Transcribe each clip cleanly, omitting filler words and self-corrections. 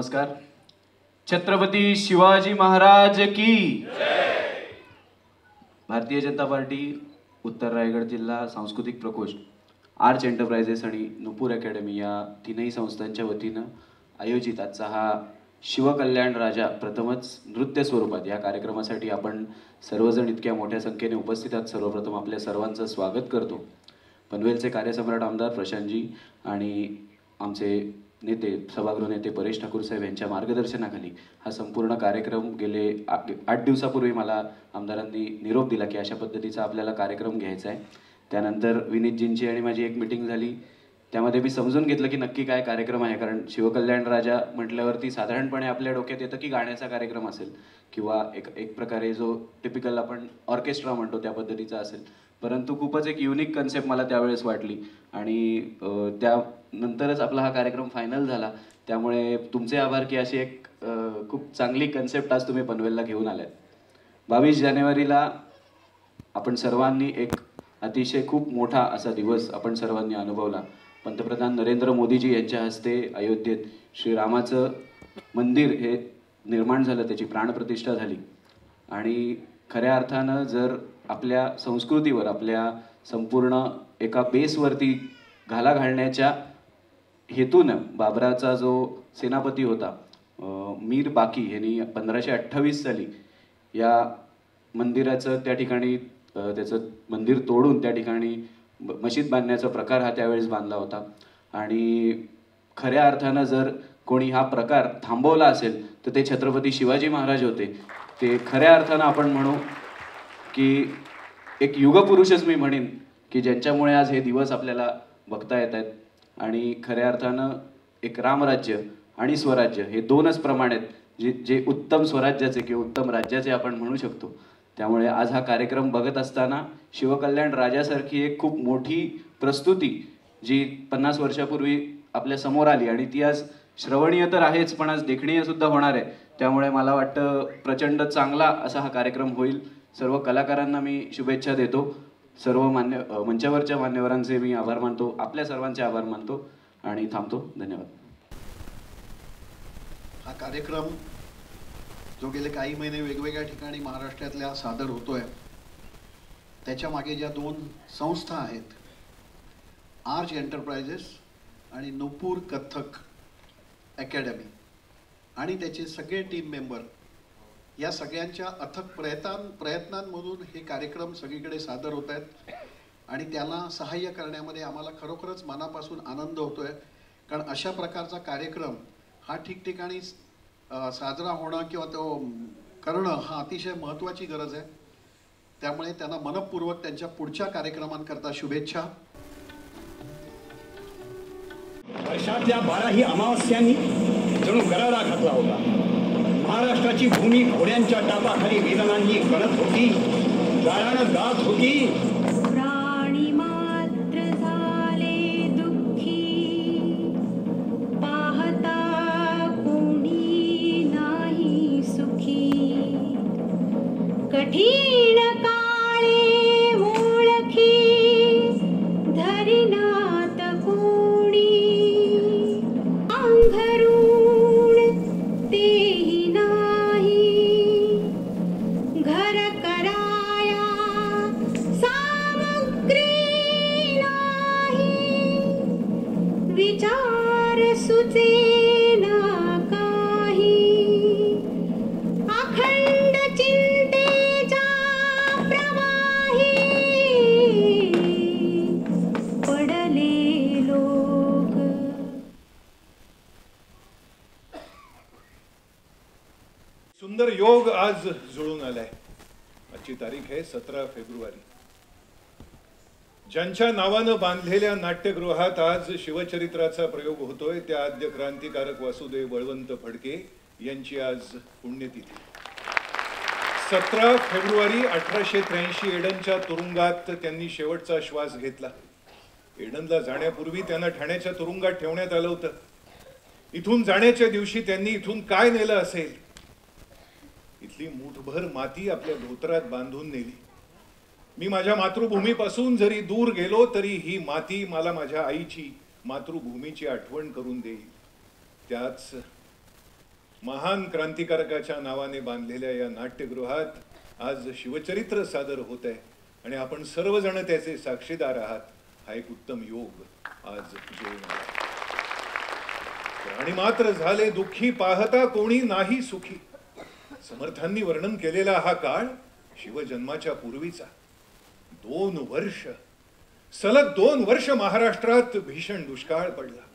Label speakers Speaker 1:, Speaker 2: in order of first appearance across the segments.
Speaker 1: नमस्कार. छत्रपती शिवाजी महाराज की जय. भारतीय जनता पार्टी उत्तर रायगड जिल्हा सांस्कृतिक प्रकोष्ठ, आर्च एंटरप्राइजेस आणि नुपूर अकॅडमी या तीनही संस्थांच्या वतीनं आयोजित आजचा हा शिवकल्याण राजा प्रथमच नृत्य स्वरूपात या कार्यक्रमासाठी आपण सर्वजण इतक्या मोठ्या संख्येने उपस्थित आहात. सर्वप्रथम आपल्या सर्वांचं स्वागत करतो. पनवेलचे कार्यसम्राट आमदार प्रशांतजी आणि आमचे नेते सभागृह नेते परेश ठाकूर साहेब यांच्या मार्गदर्शनाखाली हा संपूर्ण कार्यक्रम गेले 8 दिवसापूर्वी मला आमदारांनी निरोप दिला की अशा पद्धतीचा आपल्याला कार्यक्रम घ्यायचा आहे. त्यानंतर विनीतजींची आणि माझी एक मीटिंग झाली. त्यामध्ये मी समजून घेतलं की नक्की काय कार्यक्रम आहे, कारण शिवकल्याण राजा म्हटल्यावरती साधारणपणे आपल्या डोक्यात येतं की गाण्याचा कार्यक्रम असेल किंवा एक प्रकारे जो टिपिकल आपण ऑर्केस्ट्रा म्हणतो त्या पद्धतीचा असेल. परंतु खूपच एक युनिक कन्सेप्ट मला त्यावेळेस वाटली आणि त्यानंतरच आपला हा कार्यक्रम फायनल झाला. त्यामुळे तुमचे आभार की अशी एक खूप चांगली कन्सेप्ट आज तुम्ही पनवेलला घेऊन आलात. 22 जानेवारीला आपण सर्वांनी एक अतिशय खूप मोठा असा दिवस आपण सर्वांनी अनुभवला. पंतप्रधान नरेंद्र मोदीजी यांच्या हस्ते अयोध्येत श्रीरामाचं मंदिर हे निर्माण झालं, त्याची प्राणप्रतिष्ठा झाली. आणि खऱ्या अर्थानं जर आपल्या संस्कृतीवर, आपल्या संपूर्ण एका बेसवरती घाला घालण्याच्या हेतूनं बाबराचा जो सेनापती होता मीर बाकी यांनी 1528 साली या मंदिराचं त्या ठिकाणी त्याचं मंदिर तोडून त्या ठिकाणी मशीद बांधण्याचा प्रकार हा त्यावेळेस बांधला होता. आणि खऱ्या अर्थानं जर कोणी हा प्रकार थांबवला असेल तर ते छत्रपती शिवाजी महाराज होते. ते खऱ्या अर्थानं आपण म्हणू की एक युगपुरुषच मी म्हणेन की ज्यांच्यामुळे आज हे दिवस आपल्याला बघता येत आहेत. आणि खऱ्या अर्थानं एक रामराज्य आणि स्वराज्य हे दोनच प्रमाण आहेत जे उत्तम स्वराज्याचे किंवा उत्तम राज्याचे आपण म्हणू शकतो. त्यामुळे आज हा कार्यक्रम बघत असताना शिवकल्याण राजासारखी एक खूप मोठी प्रस्तुती जी 50 वर्षापूर्वी आपल्या समोर आली आणि ती आज श्रवणीय तर आहेच पण आज देखणीय सुद्धा होणार आहे. त्यामुळे मला वाटतं प्रचंड चांगला असा हा कार्यक्रम होईल. सर्व कलाकारांना मी शुभेच्छा देतो. सर्व मंचावरच्या मान्यवरांचे मी आभार मानतो, आपल्या सर्वांचे आभार मानतो आणि थांबतो. धन्यवाद.
Speaker 2: हा कार्यक्रम जो गेले काही महिने वेगवेगळ्या ठिकाणी महाराष्ट्रातल्या सादर होतोय, त्याच्या मागे ज्या 2 संस्था आहेत, आर्च एंटरप्राइजेस आणि नुपूर कथ्थक अकॅडमी आणि त्याचे सगळे टीम मेंबर, या सगळ्यांच्या अथक प्रयत्नांमधून हे कार्यक्रम सगळीकडे सादर होत आहेत. आणि त्याला सहाय्य करण्यामध्ये आम्हाला खरोखरच मनापासून आनंद होतोय. कारण अशा प्रकारचा कार्यक्रम हा ठिकठिकाणी साजरा होणं किंवा तो करणं हा अतिशय महत्त्वाची गरज आहे. त्यामुळे त्यांना मनपूर्वक त्यांच्या पुढच्या कार्यक्रमांकरता शुभेच्छा.
Speaker 3: वर्षातल्या 12ही अमावस्यांनी जणू गरारा घातला होता. महाराष्ट्राची भूमी घोड्यांच्या टापाखाली वेदनांनी गणत होती, गाळानं गात होती.
Speaker 4: प्राणी मात्र झाले दुःखी, पाहता कोणी नाही सुखी. कठीण काळे ओळखी धरिनात कोणी, अंधरुण तेही नाही, घर कराया सामग्री नाही. विचार सुचेना काही, अखंड चिंतेच्या प्रवाही पडले लोक.
Speaker 5: सुंदर योग आज जुळून आलाय. आजची तारीख आहे 17 फेब्रुवारी. ज्यांच्या नावानं बांधलेल्या नाट्यगृहात आज शिवचरित्राचा प्रयोग होतोय त्या आद्य क्रांतिकारक वासुदेव बळवंत फडके यांची आज पुण्यतिथी. 17 फेब्रुवारी 1883 एडनच्या तुरुंगात त्यांनी शेवटचा श्वास घेतला. एडनला जाण्यापूर्वी त्यांना ठाण्याच्या तुरुंगात ठेवण्यात आलं होतं. इथून जाण्याच्या दिवशी त्यांनी इथून काय नेलं असेल, इथली मूठभर माती आपल्या धोतरात बांधून नेली. मी माझ्या मातृभूमीपासून जरी दूर गेलो तरी ही माती मला माझ्या आईची, मातृभूमीची आठवण करून देईल. त्याच महान क्रांतिकारकाच्या नावाने बांधलेल्या या नाट्यगृहात आज शिवचरित्र सादर होत आहे आणि आपण सर्वजण त्याचे साक्षीदार आहात. हा एक उत्तम योग आज जेवून आला. प्राणी मात्र झाले दुःखी पाहता कोणी नाही सुखी. समर्थांनी वर्णन केलेला हा काळ शिवजन्माच्या पूर्वीचा. 2 वर्ष सलग 2 वर्ष महाराष्ट्रात भीषण दुष्काळ पडला.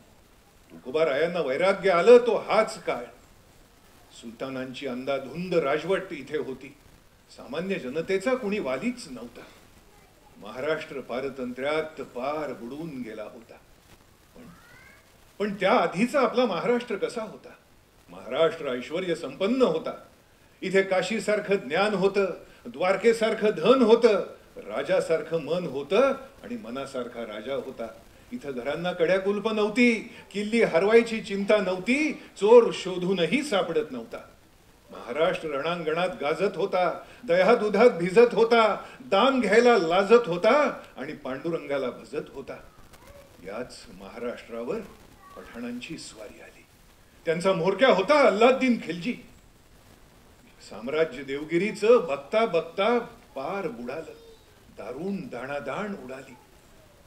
Speaker 5: तुकोबारायांना वैराग्य आलं तो हाच काळ. सुलतानांची अंधाधुंद राजवट इथे होती. सामान्य जनतेचा कुणी वालीच नव्हता. महाराष्ट्र पारतंत्र्यात पार बुडून गेला होता. पण त्या आधीचा आपला महाराष्ट्र कसा होता? महाराष्ट्र ऐश्वर्य संपन्न होता. इथे काशीसारखं ज्ञान होतं, द्वारकेसारखं धन होतं, राजासारखं मन होतं आणि मनासारखा राजा होता. इथं घरांना कड्या कुलप नव्हती, किल्ली हरवायची चिंता नव्हती, चोर शोधूनही सापडत नव्हता. महाराष्ट्र रणांगणात गाजत होता, दह्या दुधात भिजत होता, दान घ्यायला लाजत होता आणि पांडुरंगाला भजत होता. याच महाराष्ट्रावर पठाणांची स्वारी आली. त्यांचा म्होरक्या होता अल्लाउद्दीन खिलजी. साम्राज्य देवगिरीचं बघता बघता पार बुडालं. दारुण दाणादाण उडाली.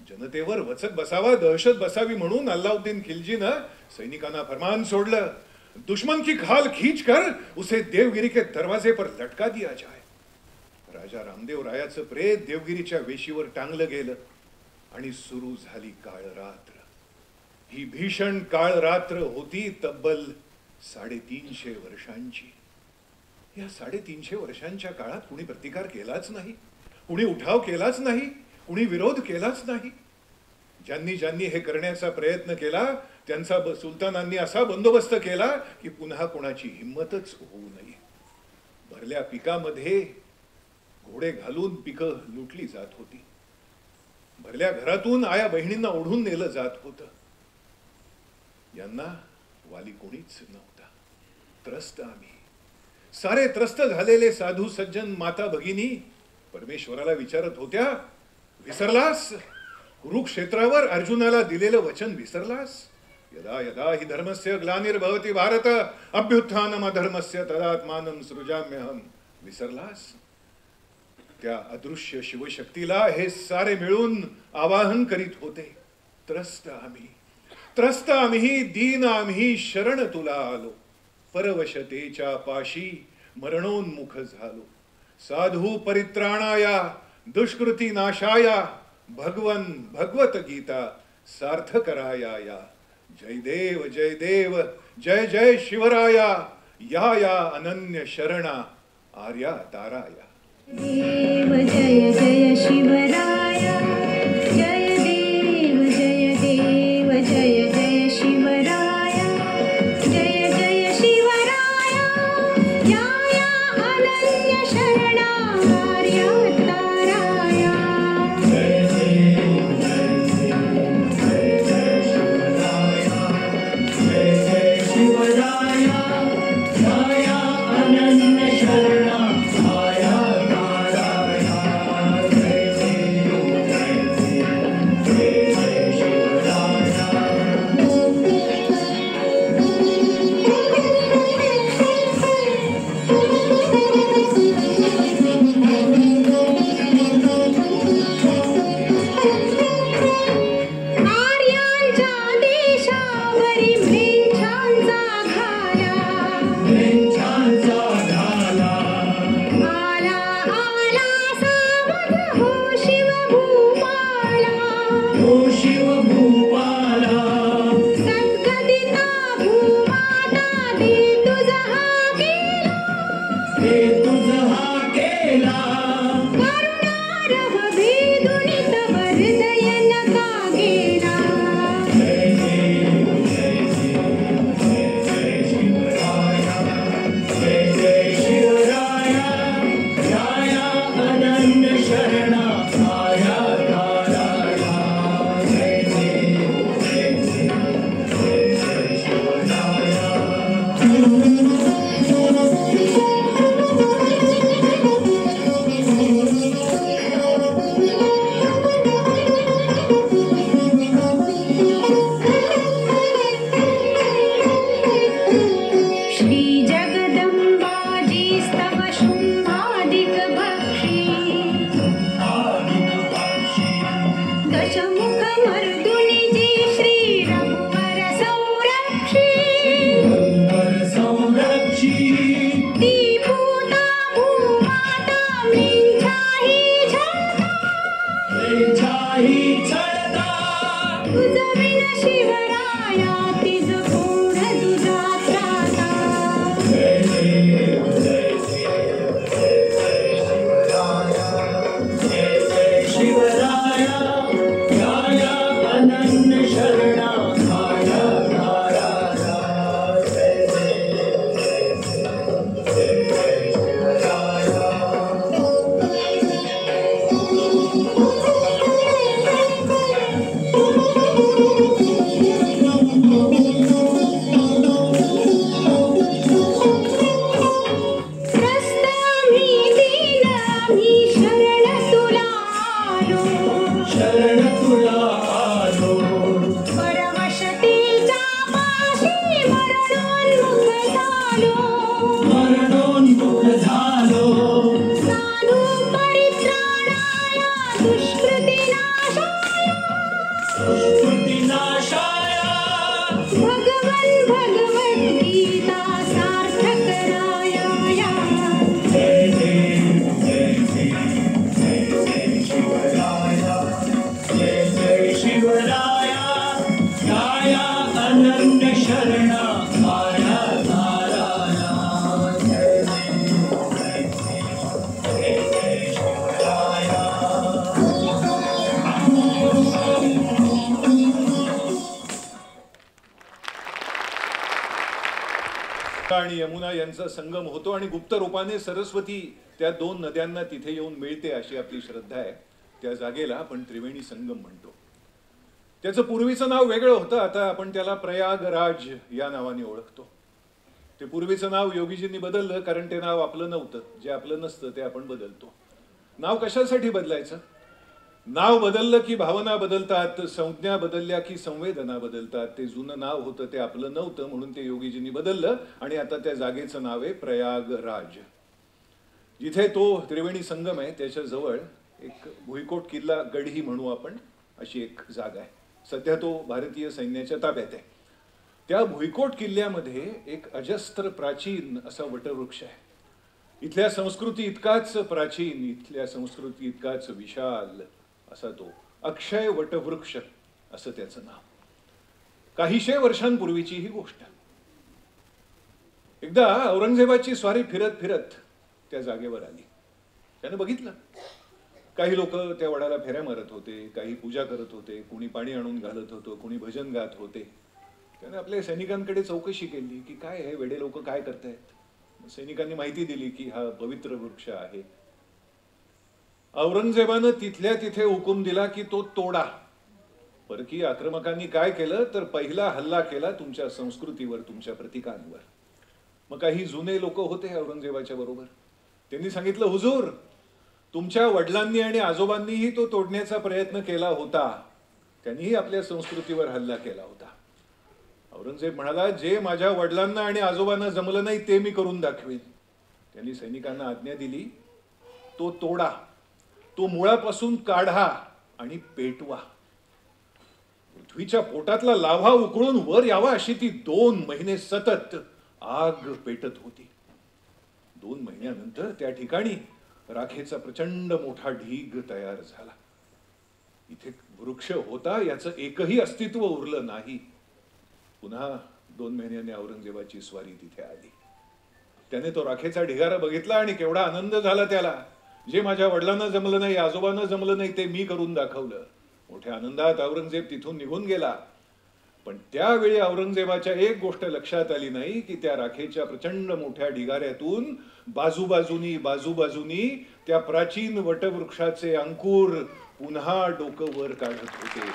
Speaker 5: जनतेवर वचक बसावा, दहशत बसावी म्हणून अल्लाउद्दीन खिलजीनं सैनिकांना फरमान सोडलं, दुश्मन की खाल खींच कर उसे देवगिरी के दरवाजे पर लटका दिया जाए. राजा रामदेव रायाचं प्रेत देवगिरीच्या वेशीवर टांगलं गेलं आणि सुरू झाली काळ रात्र. ही भीषण काळ रात्र होती तब्बल 350 वर्षांची. या 350 वर्षांच्या काळात कुणी प्रतिकार केलाच नाही, कुणी उठाव केलाच नाही, कुणी विरोध केलाच नाही. ज्यांनी ज्यांनी हे करण्याचा प्रयत्न केला त्यांचा सुलतानांनी असा बंदोबस्त केला की पुन्हा कोणाची हिंमतच होऊ नये. भरल्या पिकामध्ये घोडे घालून पिकं लुटली जात होती. भरल्या घरातून आया बहिणींना ओढून नेलं जात होतं. यांना वाली कोणीच नव्हता. त्रस्त आम्ही. सारे त्रस्त झालेले साधू सज्जन माता भगिनी परमेश्वराला विचारत होत्या, विसरलास? कुरुक्षेत्रावर अर्जुनाला दिलेलं वचन विसरलास? यदा यदा हि धर्मस्य ग्लानिर्भवति भारत अभ्युत्थानम अधर्मस्य तदात्मानं सृजाम्यहम. विसरलास? त्या अदृश्य शिवशक्तीला हे सारे मिळून आवाहन करीत होते. त्रस्त आम्ही, त्रस्त आम्ही, दीन आम्ही, शरण तुला आलो. परवशतेच्या पाशी मरणोन्मुख झालो. साधू परित्राणाया दुष्कृती नाशाया भगवन भगवत गीता सार्थ कराया या. जय देव जय देव जय जय शिवराया. या या अनन्य शरणा आर्या ताराया.
Speaker 4: देव जय जय शिवराया. जय देव जय देव जय जय शिवराया. जय जय शिवराया. या या अनन्य शरणा आर्या ताराया.
Speaker 5: आणि यमुना यांचा संगम होतो आणि गुप्त रूपाने सरस्वती त्या दोन नद्यांना तिथे येऊन मिळते अशी आपली श्रद्धा आहे. त्या जागेला आपण त्रिवेणी संगम म्हणतो. त्याचं पूर्वीचं नाव वेगळं होतं, आता आपण त्याला प्रयागराज या नावाने ओळखतो. ते पूर्वीचं नाव योगीजींनी बदललं कारण ते नाव आपलं नव्हतं. जे आपलं नसतं ते आपण बदलतो. नाव कशासाठी बदलायचं? नाव बदललं की भावना बदलतात, संज्ञा बदलल्या की संवेदना बदलतात. ते जुनं नाव होतं ते आपलं नव्हतं म्हणून ते योगीजींनी बदललं आणि आता त्या जागेचं नाव आहे प्रयागराज. जिथे तो त्रिवेणी संगम आहे त्याच्या जवळ एक भुईकोट किल्ला गढी म्हणू आपण अशी एक जागा आहे. सध्या तो भारतीय सैन्याच्या ताब्यात आहे. त्या भुईकोट किल्ल्यामध्ये एक अजस्त्र प्राचीन असा वटवृक्ष आहे. इथल्या संस्कृती इतकाच प्राचीन, इथल्या संस्कृती इतकाच विशाल असा तो अक्षय वटवृक्ष असं त्याचं नाव. काहीशे वर्षांपूर्वीची ही गोष्ट. एकदा औरंगजेबाची स्वारी फिरत फिरत त्या जागेवर आली. त्याने बघितलं काही लोक त्या वडाला फेऱ्या मारत होते, काही पूजा करत होते, कोणी पाणी आणून घालत होतं, कोणी भजन गात होते. त्याने आपल्या सैनिकांकडे चौकशी केली की काय हे वेडे लोक काय करतायत. सैनिकांनी माहिती दिली की हा पवित्र वृक्ष आहे. औरंगजेबानं तिथल्या तिथे हुकूम दिला की तो तोडा. परकीय आक्रमकांनी काय केलं तर पहिला हल्ला केला तुमच्या संस्कृतीवर, तुमच्या प्रतीकांवर. मग काही जुने लोक होते औरंगजेबाच्या बरोबर. त्यांनी सांगितलं हुजूर तुमच्या वडिलांनी आणि आजोबांनीही तो तोडण्याचा प्रयत्न केला होता, त्यांनीही आपल्या संस्कृतीवर हल्ला केला होता. औरंगजेब म्हणाला जे माझ्या वडिलांना आणि आजोबांना जमलं नाही ते मी करून दाखवेन. त्यांनी सैनिकांना आज्ञा दिली तो तोडा, तो मुळापासून काढा आणि पेटवा. पृथ्वीच्या पोटातला लाव्हा उकळून वर यावा अशी ती 2 महिने सतत आग पेटत होती. 2 महिन्यानंतर त्या ठिकाणी राखेचा प्रचंड मोठा ढीग तयार झाला. इथे वृक्ष होता याचं एकही अस्तित्व उरलं नाही. पुन्हा 2 महिन्याने औरंगजेबाची स्वारी तिथे आली. त्याने तो राखेचा ढिगारा बघितला आणि केवढा आनंद झाला त्याला. जे माझ्या वडिलांना जमलं नाही, आजोबांना जमलं नाही ते मी करून दाखवलं. मोठ्या आनंदात औरंगजेब तिथून निघून गेला. पण त्यावेळी औरंगजेबाच्या एक गोष्ट लक्षात आली नाही की त्या राखेच्या प्रचंड मोठ्या ढिगाऱ्यातून बाजूबाजूनी त्या प्राचीन वटवृक्षाचे अंकुर पुन्हा डोकं वर काढत होते.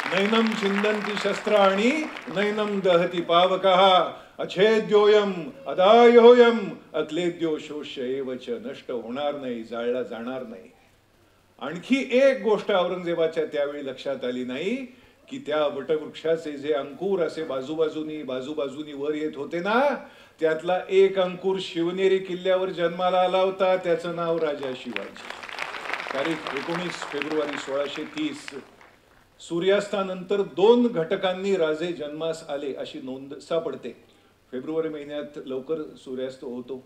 Speaker 5: नैनम छिंदन्ति शस्त्राणि नैनम दहति पावकः अछेद्योयम अदायोयम अक्लेद्यो शोष्य एव च. नष्ट होणार नाही, जाळला जाणार नाही. आणखी एक गोष्ट औरंगजेबाच्या त्यावेळी लक्षात आली नाही की त्या वटवृक्षाचे जे अंकुर असे बाजूबाजूनी वर येत होते ना, त्यातला एक अंकुर शिवनेरी किल्ल्यावर जन्माला आला होता. त्याचं नाव राजा शिवाजी. तारीख 19 फेब्रुवारी 1630. सूर्यास्तानंतर 2 घटकांनी राजे जन्मास आले अशी नोंद सापडते. फेब्रुवारी महिन्यात लवकर सूर्यास्त होतो.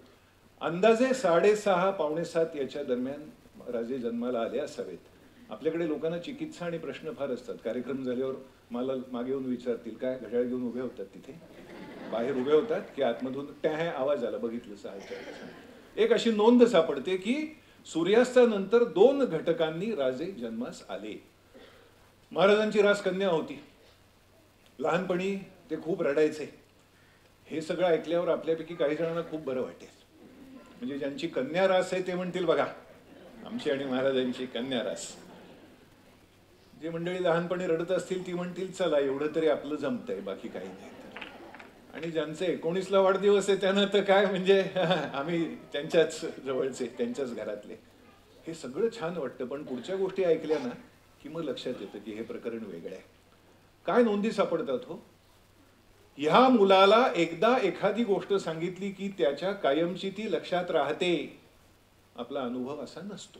Speaker 5: अंदाजे 6:30 पावणे 7 याच्या दरम्यान राजे जन्माला आले असावेत. आपल्याकडे लोकांना चिकित्सा आणि प्रश्न फार असतात. कार्यक्रम झाल्यावर मला मागे येऊन विचारतील काय घड्याळ घेऊन उभे होतात तिथे, बाहेर उभे होतात की आतमधून टॅह आवाज आला बघितलं 6:00. एक अशी नोंद सापडते की सूर्यास्तानंतर 2 घटकांनी राजे जन्मास आले. महाराजांची रास कन्या होती. लहानपणी ते खूप रडायचे. हे सगळं ऐकल्यावर आपल्यापैकी काही जणांना खूप बरं वाटेल. म्हणजे ज्यांची कन्या रास आहे ते म्हणतील बघा आमची आणि महाराजांची कन्या रास. जे मंडळी लहानपणी रडत असतील ती म्हणतील चला एवढं तरी आपलं जमतंय बाकी काही नाही. आणि ज्यांचे 19ला वाढदिवस आहे त्यांना तर काय म्हणजे आम्ही त्यांच्याच जवळचे, त्यांच्याच घरातले. हे सगळं छान वाटतं पण पुढच्या गोष्टी ऐकल्या ना की मग लक्षात येतं की हे प्रकरण वेगळं आहे. काय नोंदी सापडतात हो. ह्या मुलाला एकदा एखादी गोष्ट सांगितली की त्याच्या कायमची ती लक्षात राहते. आपला अनुभव असा नसतो.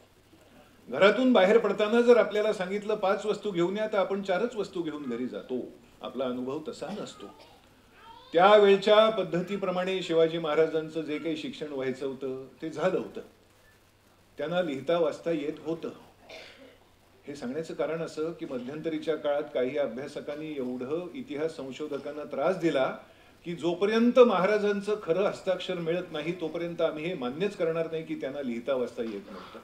Speaker 5: घरातून बाहेर पडताना जर आपल्याला सांगितलं 5 वस्तू घेऊन या तर आपण 4च वस्तू घेऊन घरी जातो. आपला अनुभव तसा नसतो. त्यावेळच्या पद्धतीप्रमाणे शिवाजी महाराजांचं जे काही शिक्षण व्हायचं होतं ते झालं होतं. त्यांना लिहिता वाचता येत होतं. हे सांगण्याचं कारण असं की मध्यंतरीच्या काळात काही अभ्यासकांनी एवढं इतिहास संशोधकांना त्रास दिला की जोपर्यंत महाराजांचं खरं हस्ताक्षर मिळत नाही तोपर्यंत आम्ही हे मान्यच करणार नाही की त्यांना लिहिता वाचता येत नव्हतं.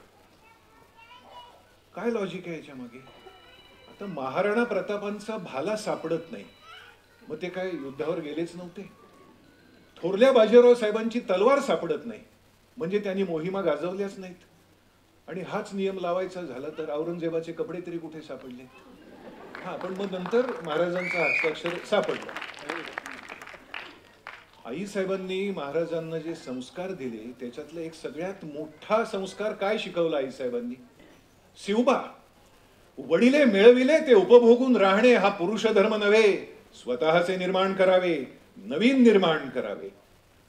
Speaker 5: काय लॉजिक आहे याच्या मागे. आता महाराणा प्रतापांचा भाला सापडत नाही मग ते काय युद्धावर गेलेच नव्हते. थोरल्या बाजीराव साहेबांची तलवार सापडत नाही म्हणजे त्यांनी मोहिमा गाजवल्याच नाहीत. आणि हाच नियम लावायचा झाला तर औरंगजेबाचे कपडे तरी कुठे सापडले. हा, पण मग नंतर महाराजांचा हस्ताक्षर सापडला. आई साहेबांनी महाराजांना जे संस्कार दिले त्याच्यातला एक सगळ्यात मोठा संस्कार काय शिकवला आई साहेबांनी? शिवबा, वडिले मिळविले ते उपभोगून राहणे हा पुरुष धर्म नव्हे, स्वतःचे निर्माण करावे, नवीन निर्माण करावे.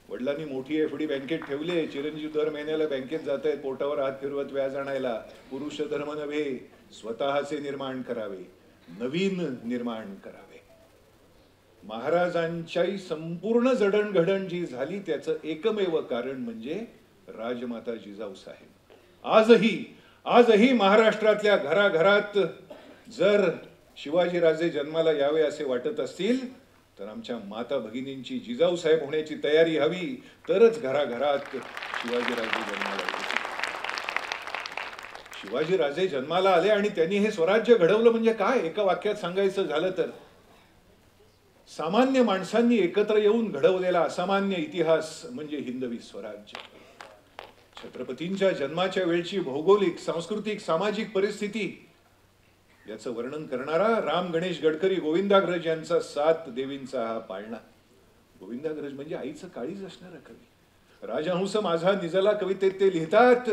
Speaker 5: वडिलांनी मोठी एफडी बँकेत ठेवले, चिरंजीव दर महिन्याला बँकेत जात आहेत पोटावर हात फिरवत व्याज आणायला. पुरुष धर्म नव्हे, स्वतःचे निर्माण करावे, नवीन निर्माण करावे. महाराजांच्या संपूर्ण जडणघडण जी झाली त्याचं एकमेव कारण म्हणजे राजमाता जिजाऊ साहेब. आजही महाराष्ट्रातल्या घराघरात जर शिवाजीराजे जन्माला यावे असे वाटत असतील तर आमच्या माता भगिनींची जिजाऊ साहेब होण्याची तयारी हवी, तरच घराघरात शिवाजीराजे जन्माला येतील. शिवाजीराजे जन्माला आले आणि त्यांनी हे स्वराज्य घडवलं म्हणजे काय? एका वाक्यात सांगायचं झालं तर सामान्य माणसांनी एकत्र येऊन घडवलेला असामान्य इतिहास म्हणजे हिंदवी स्वराज्य. छत्रपतींच्या जन्माच्या वेळची भौगोलिक, सांस्कृतिक, सामाजिक परिस्थिती याचं वर्णन करणारा राम गणेश गडकरी गोविंदाग्रज यांचा 7 देवींचा हा पाळणा. गोविंदाग्रज म्हणजे आईचं काळीज असणारा कवी. राजहंस माझा निजला कवितेत ते लिहितात,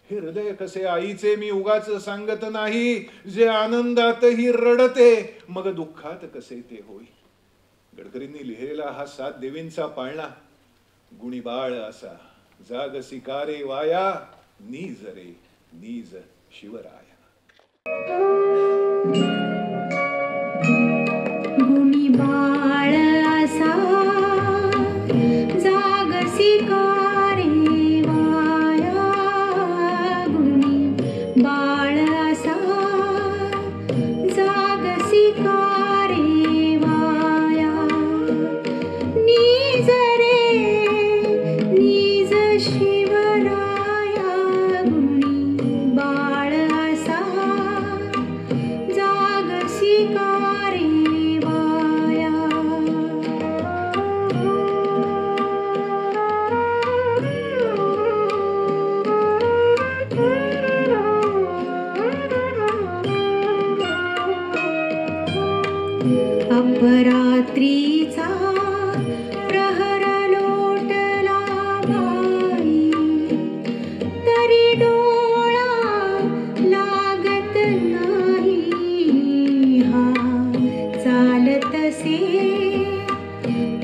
Speaker 5: हे हृदय कसे आईचे मी उगाच सांगत नाही, जे आनंदातही रडते मग दुःखात कसे ते होई. गडकरींनी लिहिलेला हा 7 देवींचा पाळणा गुणी बाळ असा जाग सिकारे वाया, नीज रे नीज शिवराया.
Speaker 4: गुणी बाळ असा जाग सिकारे वाया, गुणी बाळ असा जाग सिकारे वाया, नीज रे नीज शिवराया, गुणी बाळ असा जाग सिकारे वाया. अपरात्रीचा प्रहर लोटला बाई, तरी डोळा लागत नाही. हा चालतसे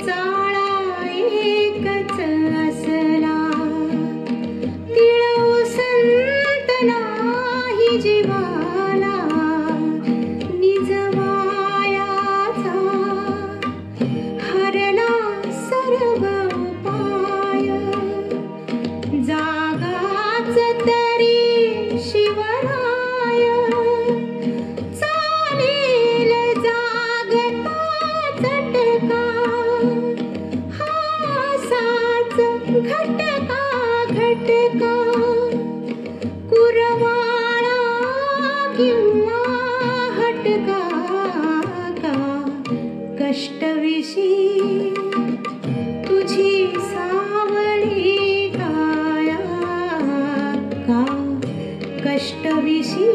Speaker 4: चाळा एकच असला, तिळू संत नाही जीवाला, निजवायाचा हरला सर्व उपाय. जागाच तरी शिवराय, चालेल जागता झटका, हासाच घटका घटका, कुरवाळा किंवा हटका का, कष्टविशी तुझी सावली काया का, कष्टविशी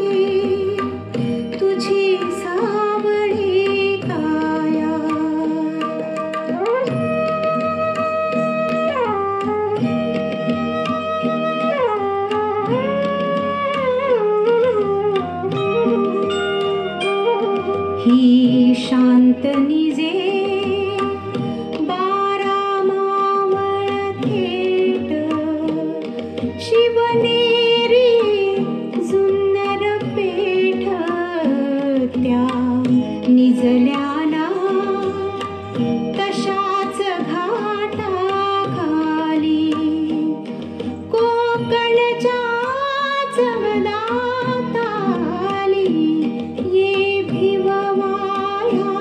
Speaker 4: तुझी सावली काया. ही शांत निजे 12 मावळ थेट, शिवनेरी जुन्नर पेठ, त्या निजल्याला तशाच घाटा खाली, कोकणच्या चवदात आली ये भिववाया,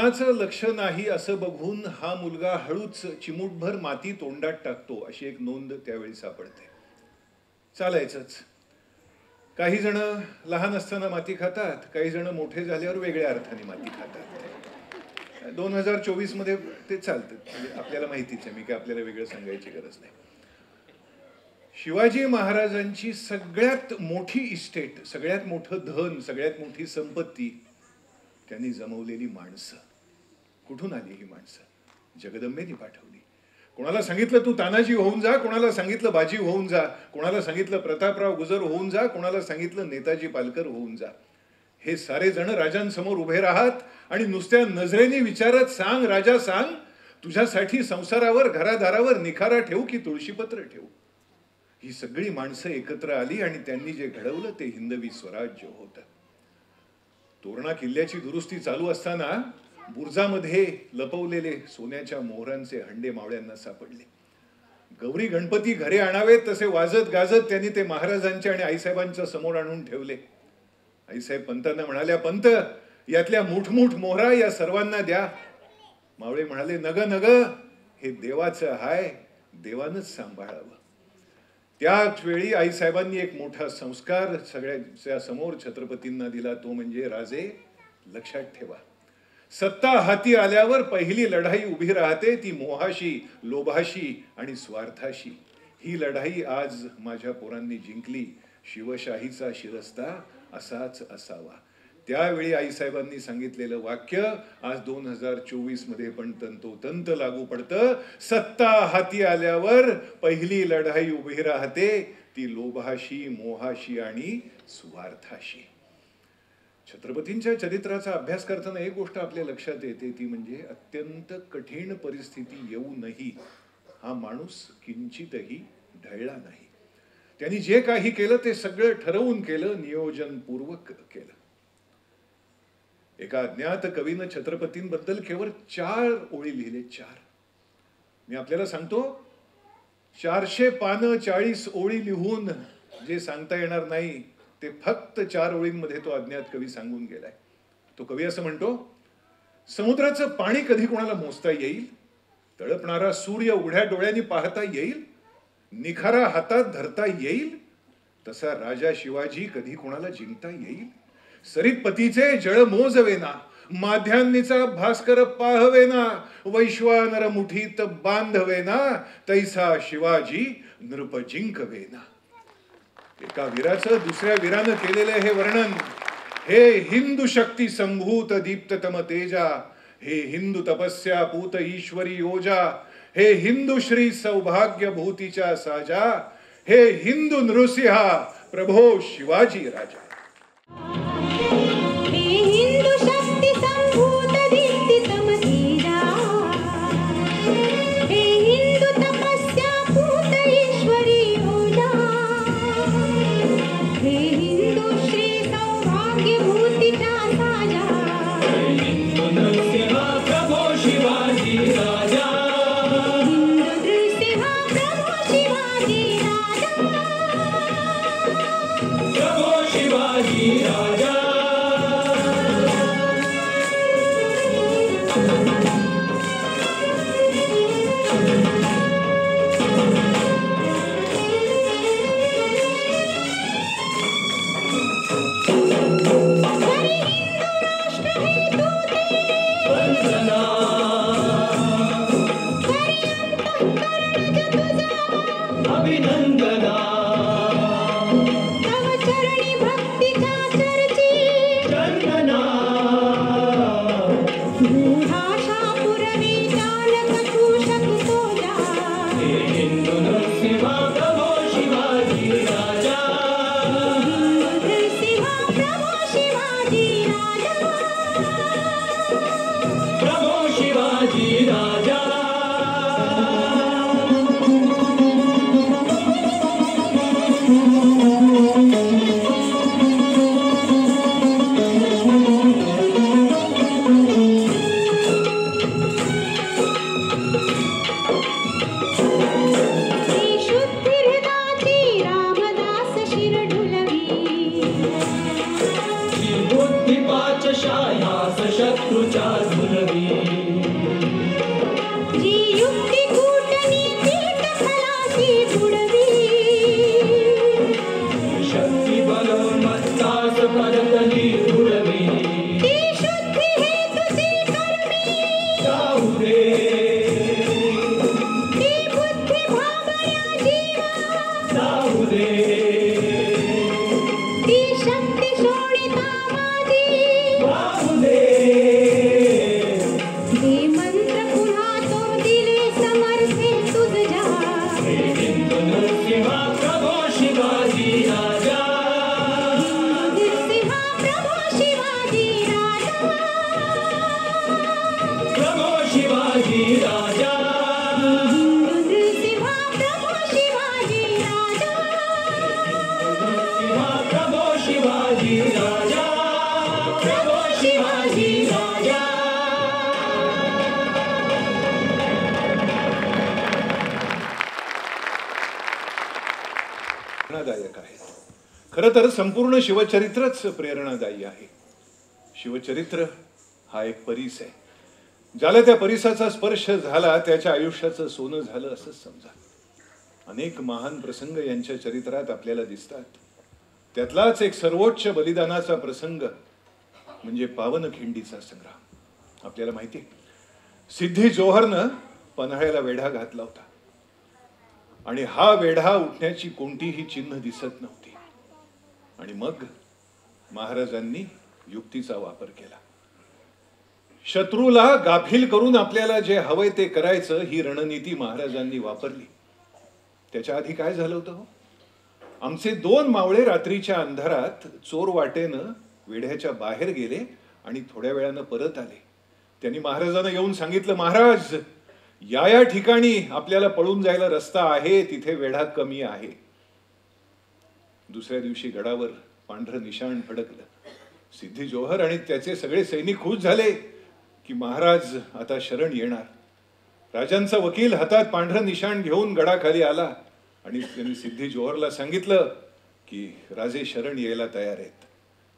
Speaker 5: कोणाचं लक्ष नाही असं बघून हा मुलगा हळूच चिमूटभर माती तोंडात टाकतो अशी एक नोंद त्यावेळी सापडते. चालायचंच. काही जण लहान असताना माती खातात, काही जण मोठे झाल्यावर वेगळ्या अर्थाने माती खातात. 2024 मध्ये ते चालतं. म्हणजे आपल्याला माहितीच आहे, मी काय आपल्याला वेगळं सांगायची गरज नाही. शिवाजी महाराजांची सगळ्यात मोठी इस्टेट, सगळ्यात मोठं धन, सगळ्यात मोठी संपत्ती त्यांनी जमवलेली माणसं. कुठून आली ही माणसं? जगदंबेनी पाठवली. कोणाला सांगितलं तू तानाजी होऊन जा, कोणाला सांगितलं बाजी होऊन जा, कोणाला सांगितलं प्रतापराव गुजर होऊन जा, कोणाला सांगितलं नेताजी पालकर होऊन जा. हे सारे जण राजांसमोर उभे राहत आणि नुसत्या नजरेने विचारत, सांग राजा सांग, तुझ्यासाठी संसारावर घरादारावर निखारा ठेवू की तुळशीपत्र ठेवू. ही सगळी माणसं एकत्र आली आणि त्यांनी जे घडवलं ते हिंदवी स्वराज्य होतं. तोरणा किल्ल्याची दुरुस्ती चालू असताना बुर्जामध्ये लपवलेले सोन्याच्या मोहरांचे हंडे मावळ्यांना सापडले. गौरी गणपती घरी आणावेत तसे वाजत गाजत त्यांनी ते महाराजांच्या आणि आईसाहेबांच्या समोर आणून ठेवले. आईसाहेब पंतांना म्हणाल्या, पंत यातल्या मुठमुठ मोहरा या सर्वांना द्या. मावळे म्हणाले, नग नग, हे देवाचं हाय, देवानच सांभाळावं. त्याच वेळी आईसाहेबांनी एक मोठा संस्कार सगळ्यांच्या समोर छत्रपतींना दिला, तो म्हणजे राजे लक्षात ठेवा, सत्ता हाती आल्यावर पहिली लढाई उभी राहते ती मोहाशी, लोभाशी आणि स्वार्थाशी. ही लढाई आज माझ्या पोरांनी जिंकली. शिवशाहीचा शिरस्ता असाच असावा. त्यावेळी आईसाहेबांनी सांगितलेलं वाक्य आज 2024 मध्ये पण तंतोतंत लागू पडतं. सत्ता हाती आल्यावर पहिली लढाई उभी राहते ती लोभाशी, मोहाशी आणि स्वार्थाशी. छत्रपतींच्या चरित्राचा अभ्यास करताना एक गोष्ट आपल्या लक्षात येते, ती म्हणजे अत्यंत कठीण परिस्थिती येऊनही हा माणूस किंचितही ढळला नाही. त्यांनी जे काही केलं ते सगळं ठरवून केलं, नियोजनपूर्वक केलं. एका अज्ञात कवीनं छत्रपतींबद्दल केवळ 4 ओळी लिहिले. 4. मी आपल्याला सांगतो, 400 पानं 40 ओळी लिहून जे सांगता येणार नाही ते फक्त 4 ओळींमध्ये तो अज्ञात कवी सांगून गेलाय. तो कवी असं म्हणतो, समुद्राचं पाणी कधी कोणाला मोजता येईल, तळपणारा सूर्य उघड्या डोळ्यांनी पाहता येईल, निखारा हातात धरता येईल, तसा राजा शिवाजी कधी कोणाला जिंकता येईल. सरितपतीचे जळ मोजवेना, माध्यान्नीचा भास्कर पाहवेना, वैश्वानर मुठीत बांधवेना, तैसा शिवाजी नृप जिंकवेना. एका वीराचं दुसऱ्या वीरानं केलेलं हे वर्णन, हे हिंदू शक्ती संभूत दीप्ततम तेजा, हे हिंदू तपस्या पूत ईश्वरी योजा, हे हिंदू श्री सौभाग्य भूतीच्या साजा, हे हिंदू नृसिंहा प्रभो शिवाजी राजा.
Speaker 6: शत्रुच्या
Speaker 4: ती शुद्धी हेतुची कर्मी ती बुद्धी भाबऱ्या जीवा ती शक्ती शोणिता माझी हे मंत्र पुन्हा तो दिले समर्थे तुझ्या नरसिंहा प्रभो शिवाजी राजा प्रभो शिवाजी राजा नरसिंहा प्रभो शिवाजी राजा प्रभो शिवाजी राजा प्रभो शिवाजी राजा
Speaker 5: प्रेरणादायक आहे. खरं तर संपूर्ण शिवचरित्रच प्रेरणादायी आहे. शिवचरित्र हा एक परीस आहे. ज्याला त्या परिसाचा स्पर्श झाला त्याच्या आयुष्याचं सोनं झालं असंच समजा. अनेक महान प्रसंग यांच्या चरित्रात आपल्याला दिसतात. त्यातलाच एक सर्वोच्च बलिदानाचा प्रसंग म्हणजे पावनखिंडीचा संग्राम. आपल्याला माहिती आहे, सिद्धी जोहरनं पन्हाळ्याला वेढा घातला होता आणि हा वेढा उठण्याची कोणतीही चिन्ह दिसत नव्हती. आणि मग महाराजांनी युक्तीचा वापर केला. शत्रूला गाफील करून आपल्याला जे हवंय ते करायचं ही रणनीती महाराजांनी वापरली. त्याच्या आधी काय झालं होतं? आमचे 2 मावळे रात्रीच्या अंधारात चोर वाटेनं वेढ्याच्या बाहेर गेले आणि थोड्या वेळानं परत आले. त्यांनी महाराजांना येऊन सांगितलं, महाराज या ठिकाणी आपल्याला पळून जायला रस्ता आहे, तिथे वेढा कमी आहे. दुसऱ्या दिवशी गडावर पांढरं निशाण फडकलं. सिद्धी जोहर आणि त्याचे सगळे सैनिक खुश झाले की महाराज आता शरण येणार. राजांचा वकील हातात पांढरं निशाण घेऊन गडाखाली आला आणि त्यांनी सिद्धी जोहरला सांगितलं की राजे शरण यायला तयार आहेत.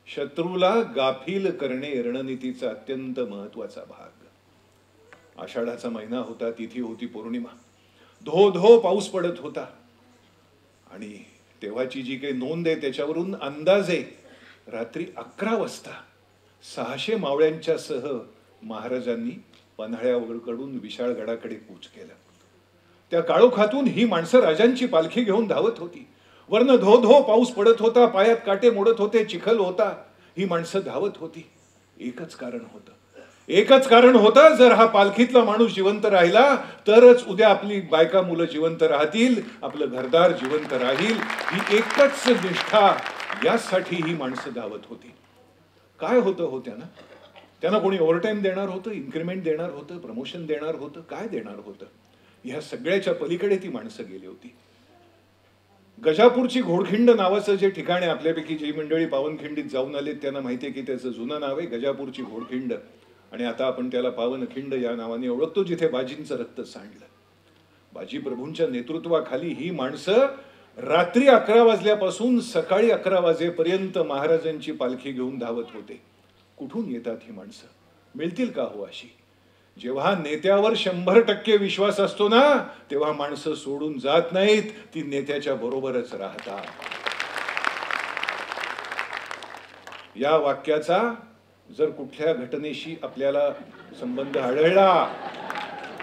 Speaker 5: शत्रूला गाफील करणे रणनीतीचा अत्यंत महत्वाचा भाग. आषाढाचा महिना होता, तिथी होती पौर्णिमा. धो धो पाऊस पडत होता आणि तेव्हाची जी काही नोंद आहे त्याच्यावरून अंदाजे रात्री 11 वाजता 600 मावळ्यांच्या सह महाराजांनी पन्हाळ्याकडून विशाळगडाकडे कूच केलं. त्या काळोखातून ही माणसं राजांची पालखी घेऊन धावत होती. वरनं धो धो पाऊस पडत होता, पायात काटे मोडत होते, चिखल होता. ही माणसं धावत होती. एकच कारण होतं, जर हा पालखीतला माणूस जिवंत राहिला तरच उद्या आपली बायका मुलं जिवंत राहतील, आपलं घरदार जिवंत राहील. ही एकच निष्ठा, यासाठी ही माणसं धावत होती. काय होतं हो त्यांना कोणी ओव्हरटाईम देणार होतं, इन्क्रिमेंट देणार होतं, प्रमोशन देणार होतं, काय देणार होतं? ह्या सगळ्याच्या पलीकडे ती माणसं गेली होती. गजापूरची घोडखिंड नावाचं जे ठिकाण आहे, आपल्यापैकी जी मंडळी पावनखिंडीत जाऊन आले त्यांना माहितीये की त्याचं जुनं नाव आहे गजापूरची घोडखिंड आणि आता आपण त्याला पावनखिंड या नावाने ओळखतो, जिथे बाजींचं रक्त सांडलं. बाजी प्रभूंच्या नेतृत्वाखाली ही माणसं रात्री 11 वाजल्यापासून सकाळी 11 वाजेपर्यंत महाराजांची पालखी घेऊन धावत होते. कुठून येतात ही माणसं? मिळतील का हो अशी? जेव्हा नेत्यावर 100% विश्वास असतो ना, तेव्हा माणसं सोडून जात नाहीत, ती नेत्याच्या बरोबरच राहतात. या वाक्याचा जर कुठल्या घटनेशी आपल्याला संबंध आढळला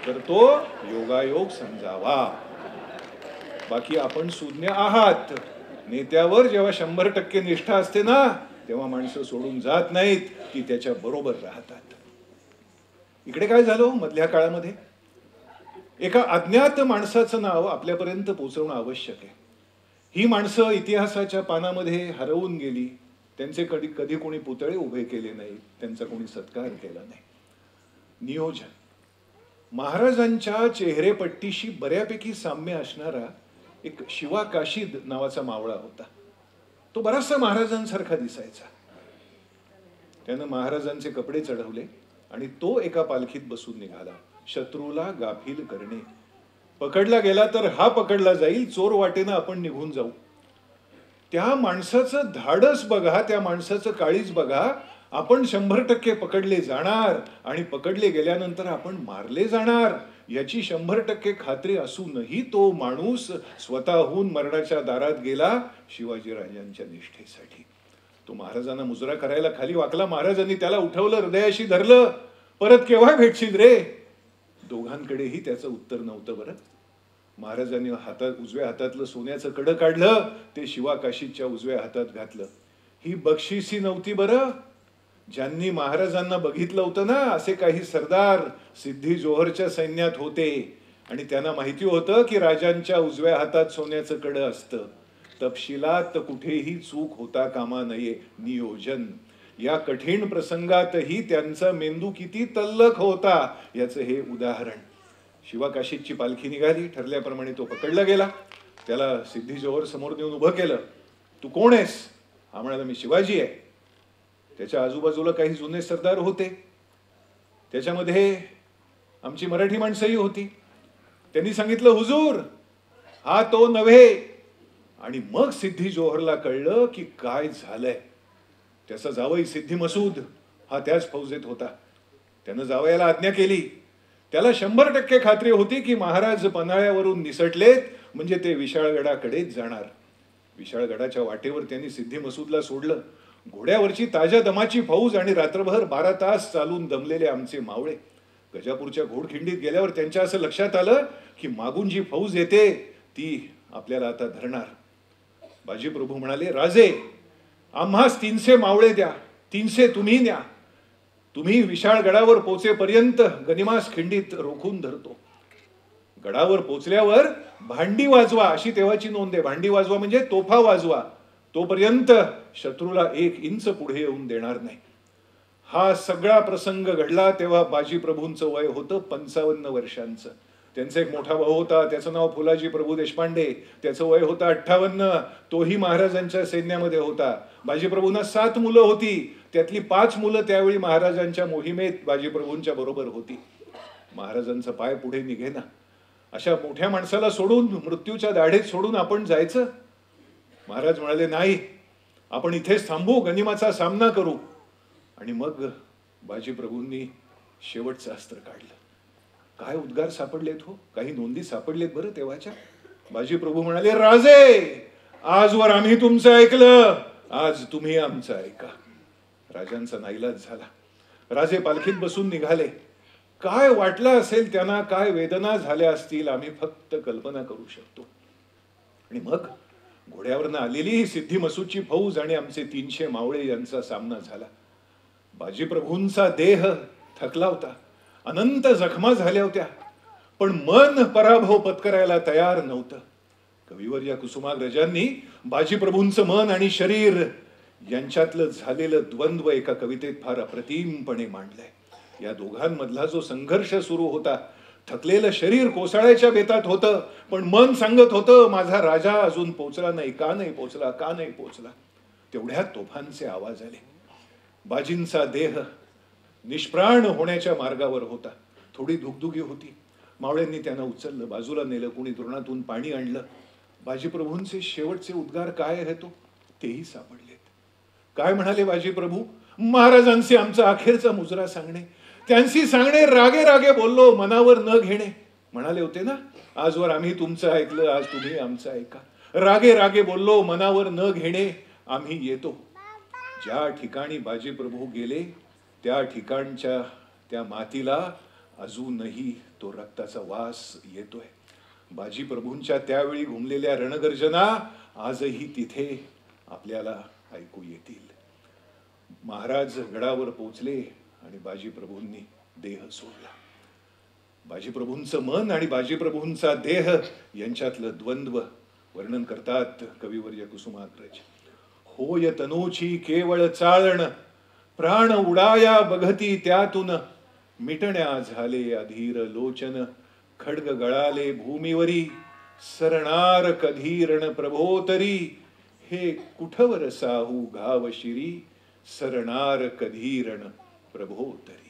Speaker 5: तर तो योगायोग समजावा. बाकी आपण शून्य आहात. नेत्यावर जेव्हा 100% निष्ठा असते ना, तेव्हा माणसं सोडून जात नाहीत, ती त्याच्या बरोबर राहतात. इकडे काय झालं मधल्या काळामध्ये? एका अज्ञात माणसाचं नाव आपल्यापर्यंत पोहोचवणं आवश्यक आहे. ही माणसं इतिहासाच्या पानामध्ये हरवून गेली. त्यांचे कधी कोणी पुतळे उभे केले नाहीत, त्यांचा कोणी सत्कार केला नाही. नियोजन. महाराजांच्या चेहरेपट्टीशी बऱ्यापैकी साम्य असणारा एक शिवा काशीद नावाचा मावळा होता. तो बराचसा महाराजांसारखा दिसायचा. त्यानं महाराजांचे कपडे चढवले आणि तो एका पालखीत बसून निघाला. शत्रूला गाफील करणे. पकडला गेला तर हा पकडला जाईल, चोर वाटेनं आपण निघून जाऊ. त्या माणसाचं धाडस बघा, त्या माणसाचं काळीज बघा. आपण 100% पकडले जाणार आणि पकडले गेल्यानंतर आपण मारले जाणार याची 100% खात्री असूनही तो माणूस स्वतःहून मरणाच्या दारात गेला शिवाजीराजांच्या निष्ठेसाठी. तो महाराजांना मुजरा करायला खाली वाकला. महाराजांनी त्याला उठवलं, हृदयाशी धरलं. परत केव्हा भेटशील रे? दोघांकडेही त्याचं उत्तर नव्हतं. बरं, महाराजांनी उजव्या हातातलं सोन्याचं कडं काढलं, ते शिवाकाशीच्या उजव्या हातात घातलं. ही बक्षिसी नव्हती बरं. ज्यांनी महाराजांना बघितलं होतं ना, असे काही सरदार सिद्धी जोहरच्या सैन्यात होते आणि त्यांना माहिती होतं की राजांच्या उजव्या हातात सोन्याचं कडं असतं. तपशिलात कुठेही चूक होता कामा नये. नियोजन. या कठीण प्रसंगातही त्यांचा मेंदू किती तल्लख होता याचं हे उदाहरण. शिवाकाशीची पालखी निघाली. ठरल्याप्रमाणे तो पकडला गेला. त्याला सिद्धी जोहर समोर नेऊन उभं केलं. तू कोण आहेस? हा म्हणाला, मी शिवाजी आहे. त्याच्या आजूबाजूला काही जुने सरदार होते. त्याच्यामध्ये आमची मराठी माणसंही होती. त्यांनी सांगितलं, हुजूर हा तो नव्हे. आणि मग सिद्धी जोहरला कळलं की काय झालंय. त्याचा जावई सिद्धी मसूद हा त्याच फौजेत होता. त्यानं जावयाला आज्ञा केली. त्याला 100% खात्री होती की महाराज पन्हाळ्यावरून निसटलेत म्हणजे ते विशाळगडाकडेच जाणार. विशाळगडाच्या वाटेवर त्यांनी सिद्धी मसूदला सोडलं. घोड्यावरची ताज्या दमाची फौज आणि रात्रभर 12 तास चालून दमलेले आमचे मावळे. गजापूरच्या घोडखिंडीत गेल्यावर त्यांच्या असं लक्षात आलं की मागून जी फौज येते ती आपल्याला आता धरणार. बाजी प्रभू म्हणाले, राजे आम्हास 300 मावळे द्या. 300 तुम्ही न्या. तुम्ही विशाळगडावर पोचेपर्यंत गनिमास खिंडीत रोखून धरतो. गडावर पोचल्यावर भांडी वाजवा, अशी तेव्हाची नोंद आहे. भांडी वाजवा म्हणजे तोफा वाजवा. तोपर्यंत शत्रूला 1 इंच पुढे येऊन देणार नाही. हा सगळा प्रसंग घडला तेव्हा बाजी प्रभूंचं वय होतं 55 वर्षांचं. त्यांचा एक मोठा भाऊ होता, त्याचं नाव फुलाजी प्रभू देशपांडे. त्याचं वय होतं 58. तोही महाराजांच्या सैन्यामध्ये होता. बाजीप्रभूंना 7 मुलं होती. त्यातली 5 मुलं त्यावेळी महाराजांच्या मोहिमेत बाजीप्रभूंच्या बरोबर होती. महाराजांचा पाय पुढे निघेना. अशा मोठ्या माणसाला सोडून, मृत्यूच्या दाढेत सोडून आपण जायचं? महाराज म्हणाले, नाही, आपण इथेच थांबू, गनिमाचा सामना करू. आणि मग बाजीप्रभूंनी शेवटचं अस्त्र काढलं. काय उद्गार सापडलेत हो, काही नोंदी सापडलेत बरं तेव्हाच्या. बाजीप्रभू म्हणाले, राजे आजवर आम्ही तुमचं ऐकलं, आज तुम्ही आमचं ऐका. राजांचा नाईलाज झाला. राजे पालखीत बसून निघाले. काय वाटलं असेल त्यांना, काय वेदना झाल्या असतील, आम्ही फक्त कल्पना करू शकतो. आणि मग घोड्यावरनं आलेली ही सिद्धी मसूदची फौज आणि आमचे 300 मावळे यांचा सामना झाला. बाजीप्रभूंचा देह थकला होता. अनंत जखमा झाल्या होत्या. पण मन पराभव पत्करायला तयार नव्हतं. कविवर्य कुसुमाग्रजांनी बाजीप्रभूंचं मन आणि शरीर यांच्यातलं झालेलं द्वंद्व एका कवितेत फार अप्रतिमपणे मांडलंय. या दोघांमधला जो संघर्ष सुरू होता, थकलेलं शरीर कोसळायच्या बेतात होतं, पण मन सांगत होतं, माझा राजा अजून पोचला नाही. का नाही पोचला, का नाही पोचला? तेवढ्यात तोफांचे आवाज आले. बाजींचा देह निष्प्राण होण्याच्या मार्गावर होता. थोडी धुगधुगी होती. मावळ्यांनी त्यांना उचललं, बाजूला नेलं, कोणी धरणातून पाणी आणलं. बाजीप्रभूंचे शेवटचे उद्गार काय आहेत तेही सापडलेत. काय म्हणाले बाजीप्रभू? महाराजांचे आमचा अखेरचा मुजरा सांगणे, त्यांची सांगणे रागे रागे बोललो, मनावर न घेणे. म्हणाले होते ना, आजवर आम्ही तुमचं ऐकलं, आज तुम्ही आमचं ऐका. रागे रागे बोललो, मनावर न घेणे, आम्ही येतो. ज्या ठिकाणी बाजीप्रभू गेले त्या ठिकाणच्या त्या मातीला अजूनही तो रक्ताचा वास येतोय. बाजीप्रभूंच्या त्यावेळी घुमलेल्या रणगर्जना आजही तिथे आपल्याला ऐकू येतील. महाराज गडावर पोचले आणि बाजीप्रभूंनी देह सोडला. बाजीप्रभूंचं मन आणि बाजीप्रभूंचा देह यांच्यातलं द्वंद्व वर्णन करतात कविवर्य कुसुमाग्रज. होय तनूची केवळ चाळण, प्राण उडाया बघती त्यातून, मिटण्या झाले अधीर लोचन, खड्ग गळाले भूमीवरी, सरणार कधीरण प्रभोतरी, हे कुठवर साहू घाव शिरी, सरणार कधीरण प्रभोतरी.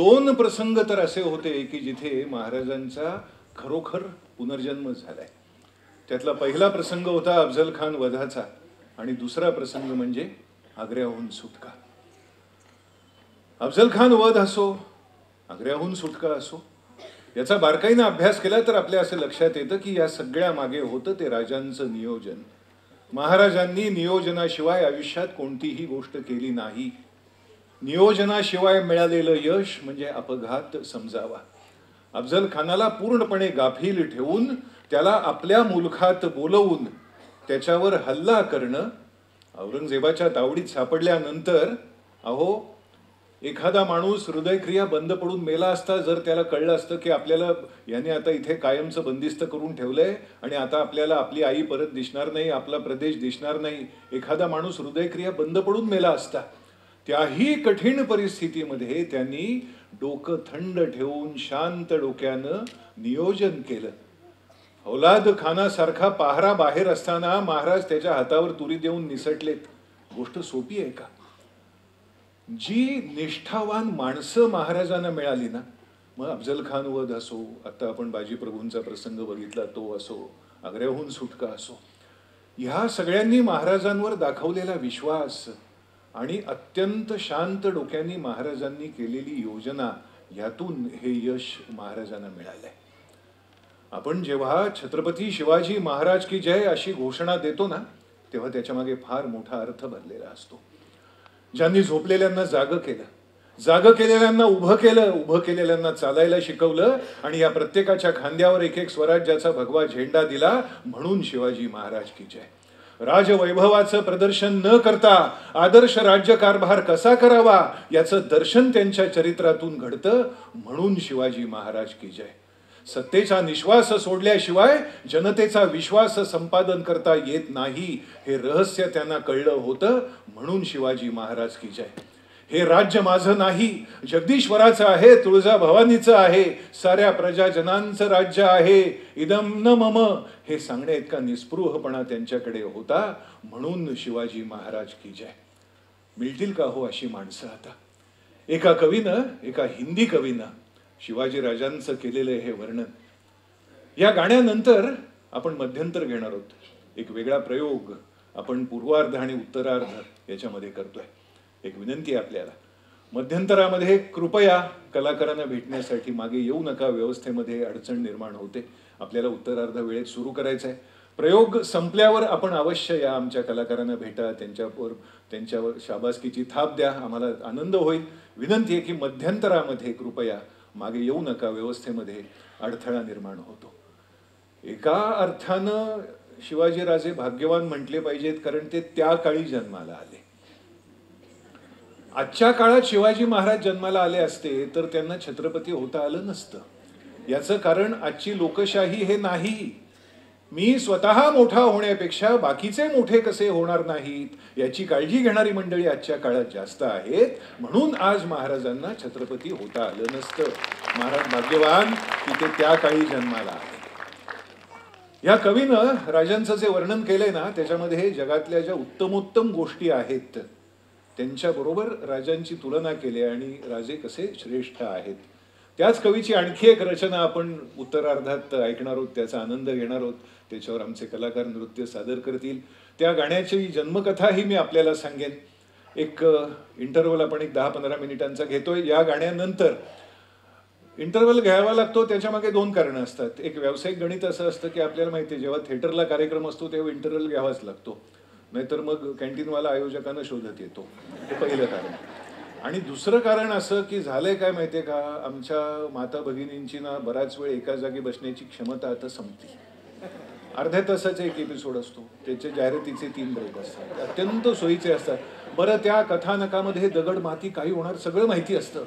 Speaker 5: 2 प्रसंग तर असे होते की जिथे महाराजांचा खरोखर पुनर्जन्म झालाय. त्यातला पहिला प्रसंग होता अफझल खान वधाचा आणि दुसरा प्रसंग म्हणजे आग्र्याहून सुटका. अफझल खान वध असो, आग्र्याहून सुटका असो, याचा बारकाईने अभ्यास केला तर आपल्या असं लक्षात येतं की या सगळ्या मागे होतं ते राजांचं नियोजन. महाराजांनी नियोजनाशिवाय आयुष्यात कोणतीही गोष्ट केली नाही. नियोजनाशिवाय मिळालेलं यश म्हणजे अपघात समजावा. अफझल खानाला पूर्णपणे गाफील ठेवून त्याला आपल्या मुलखात बोलवून त्याच्यावर हल्ला करणं, औरंगजेबाच्या तावडीत सापडल्यानंतर अहो एखादा माणूस हृदयक्रिया बंद पडून मेला असता जर त्याला कळलं असतं की आपल्याला याने आता इथे कायमचं बंदिस्त करून ठेवलंय आणि आता आपल्याला आपली आई परत दिसणार नाही, आपला प्रदेश दिसणार नाही, एखादा माणूस हृदयक्रिया बंद पडून मेला असता. त्याही कठीण परिस्थितीमध्ये त्यांनी डोकं थंड ठेवून शांत डोक्यानं नियोजन केलं. औलाद खानासारखा पहारा बाहेर असताना महाराज त्याच्या हातावर तुरी देऊन निसटलेत. गोष्ट सोपी आहे का? जी निष्ठावान माणसं महाराजांना मिळाली ना, मग अफझल खान वध असो, आता आपण बाजी प्रभूंचा प्रसंग बघितला तो असो, आग्र्याहून सुटका असो, ह्या सगळ्यांनी महाराजांवर दाखवलेला विश्वास आणि अत्यंत शांत डोक्यांनी महाराजांनी केलेली योजना, यातून हे यश महाराजांना मिळालंय. आपण जेव्हा छत्रपती शिवाजी महाराज की जय अशी घोषणा देतो ना, तेव्हा त्याच्या मागे फार मोठा अर्थ भरलेला असतो. ज्यांनी झोपलेल्यांना जागं केलं, जागं केलेल्यांना उभं केलं, उभं केलेल्यांना चालायला शिकवलं आणि या प्रत्येकाच्या खांद्यावर एक एक स्वराज्याचा भगवा झेंडा दिला, म्हणून शिवाजी महाराज की जय. राजवैभवाचं प्रदर्शन न करता आदर्श राज्यकारभार कसा करावा याचं दर्शन त्यांच्या चरित्रातून घडतं, म्हणून शिवाजी महाराज की जय. सत्तेचा निश्वास सोडल्याशिवाय जनतेचा विश्वास संपादन करता येत नाही हे रहस्य त्यांना कळलं होतं, म्हणून शिवाजी महाराज की जय. हे राज्य माझं नाही, जगदीश्वराचं आहे, तुळजाभवानीचं आहे, साऱ्या प्रजाजनांचं राज्य आहे, इदम न मम हे सांगण्या इतका निस्पृहपणा त्यांच्याकडे होता, म्हणून शिवाजी महाराज की जय. मिळतील का हो अशी माणसं आता? एका कवीनं, एका हिंदी कवीनं शिवाजी राजांचं केलेलं हे वर्णन. या गाण्यानंतर आपण मध्यंतर घेणार आहोत. एक वेगळा प्रयोग आपण पूर्वार्ध आणि उत्तरार्ध याच्यामध्ये करतोय. एक विनंती आहे आपल्याला, मध्यंतरामध्ये कृपया कलाकारांना भेटण्यासाठी मागे येऊ नका, व्यवस्थेमध्ये अडचण निर्माण होते. आपल्याला उत्तरार्ध वेळेत सुरू करायचं आहे. प्रयोग संपल्यावर आपण अवश्य या, आमच्या कलाकारांना भेटा, त्यांच्यावर शाबासकीची थाप द्या, आम्हाला आनंद होईल. विनंती आहे की मध्यंतरामध्ये कृपया मागे येऊ नका, व्यवस्थेमध्ये अडथळा निर्माण होतो. एका अर्थानं शिवाजीराजे भाग्यवान म्हटले पाहिजेत, कारण ते त्या काळी जन्माला आले. आजच्या काळात शिवाजी महाराज जन्माला आले असते तर त्यांना छत्रपती होता आलं नसतं. याचं कारण आजची लोकशाही हे नाही. मी स्वतः मोठा होण्यापेक्षा बाकीचे मोठे कसे होणार नाहीत याची काळजी घेणारी मंडळी आजच्या काळात जास्त आहेत, म्हणून आज महाराजांना छत्रपती होता आलं नसतं. महाराज भाग्यवान की ते त्या काळी जन्माला आले. या कवीनं राजांचं जे वर्णन केलंय ना, त्याच्यामध्ये जगातल्या ज्या उत्तमोत्तम गोष्टी आहेत त्यांच्याबरोबर राजांची तुलना केली आणि राजे कसे श्रेष्ठ आहेत. त्याच कवीची आणखी एक रचना आपण उत्तरार्धात ऐकणार आहोत, त्याचा आनंद घेणार आहोत. त्याच्यावर आमचे कलाकार नृत्य सादर करतील. त्या गाण्याची जन्मकथाही मी आपल्याला सांगेन. एक इंटरव्हल आपण एक 10-15 मिनिटांचा घेतोय. या गाण्यानंतर इंटरव्हल घ्यावा लागतो, त्याच्या मागे 2 कारणं असतात. एक व्यावसायिक गणित असं असतं की आपल्याला माहिती आहे जेव्हा थिएटरला कार्यक्रम असतो तेव्हा इंटरव्हल घ्यावाच लागतो, नाहीतर मग कॅन्टीनवाला आयोजकांना शोधत येतो. हे पहिलं कारण. आणि दुसरं कारण असं की झालंय काय माहितीये का, आमच्या माता भगिनींची ना बराच वेळ एका जागी बसण्याची क्षमता आता संपली. अर्ध्या तासाचा एक एपिसोड असतो, त्याचे जाहिरातीचे 3 ब्रेक असतात, अत्यंत सोयीचे असतात. बरं, त्या कथानकामध्ये दगड माती काही होणार सगळं माहिती असतं,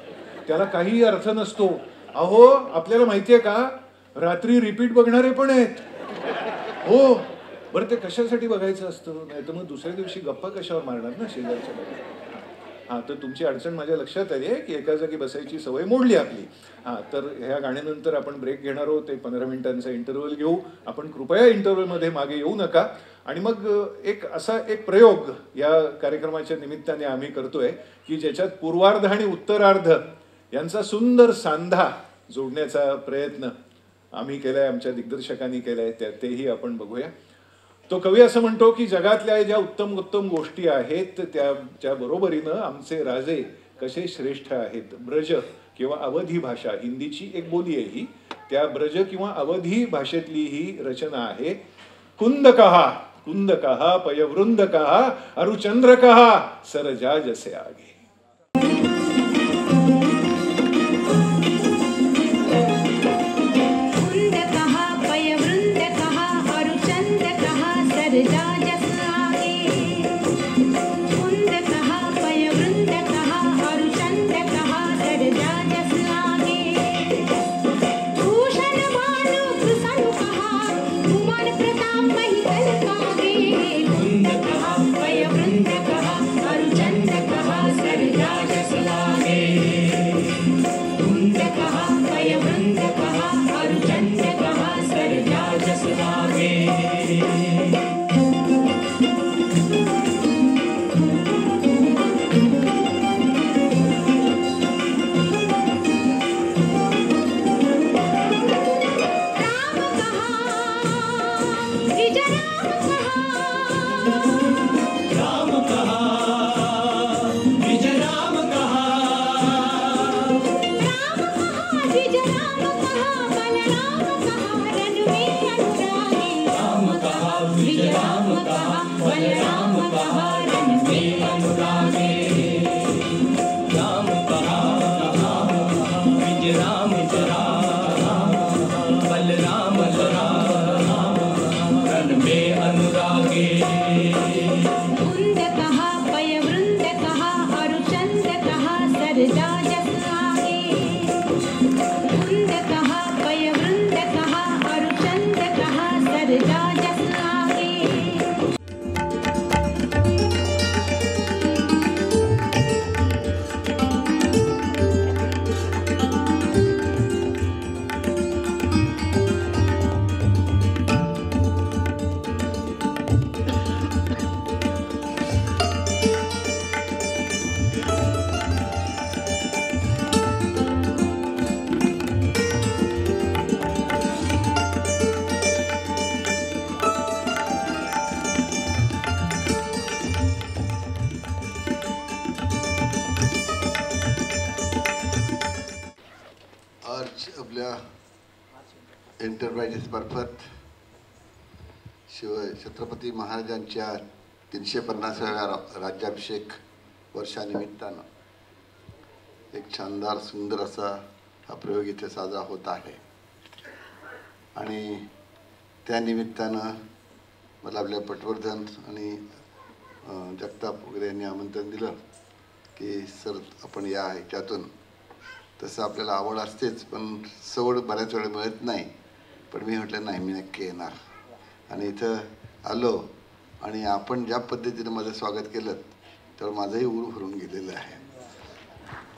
Speaker 5: त्याला काही अर्थ नसतो. अहो आपल्याला माहितीये का, रात्री रिपीट बघणारे पण आहेत. हो, बरं ते कशासाठी बघायचं असतं, नाही तर मग दुसऱ्या दिवशी गप्पा कशावर मारणार ना शेजारच्या बघा. हां, तर तुमची अडचण माझ्या लक्षात आली आहे की एका जागी बसायची सवय मोडली आपली. हां, तर ह्या गाण्यानंतर आपण ब्रेक घेणार आहोत. एक 15 मिनिटांचा इंटरव्हल घेऊ. आपण कृपया इंटरव्हलमध्ये मागे येऊ नका. आणि मग एक असा एक प्रयोग या कार्यक्रमाच्या निमित्ताने आम्ही करतोय की ज्याच्यात पूर्वार्ध आणि उत्तरार्ध यांचा सुंदर सांधा जोडण्याचा प्रयत्न आम्ही केलाय, आमच्या दिग्दर्शकांनी केलाय, तेही आपण बघूया. तो कवी असं म्हणतो की जगातल्या ज्या उत्तम उत्तम गोष्टी आहेत त्याच्या बरोबरीनं आमचे राजे कसे श्रेष्ठ आहेत. ब्रज किंवा अवधी भाषा, हिंदीची एक बोली आहे ही, त्या ब्रज किंवा अवधी भाषेतली ही रचना आहे. कुंद कहा पयवृंद कहा अरुचंद्र कहा सरजा जसे आगे.
Speaker 2: एंटरप्राइजेस मार्फत छत्रपती महाराजांच्या 350व्या राज्याभिषेक वर्षानिमित्तानं एक शानदार सुंदर असा हा प्रयोग इथे साजरा होत आहे. आणि त्या निमित्तानं मला आपल्या पटवर्धन आणि जगताप वगैरे यांनी आमंत्रण दिलं की सर आपण या ह्याच्यातून. तसं आपल्याला आवड असतेच पण सवड बऱ्याच वेळा मिळत नाही. पण मी म्हटलं नाही, मी नक्की येणार. आणि इथं आलो आणि आपण ज्या पद्धतीनं माझं स्वागत केलं तर माझंही ऊर भरून गेलेलं आहे.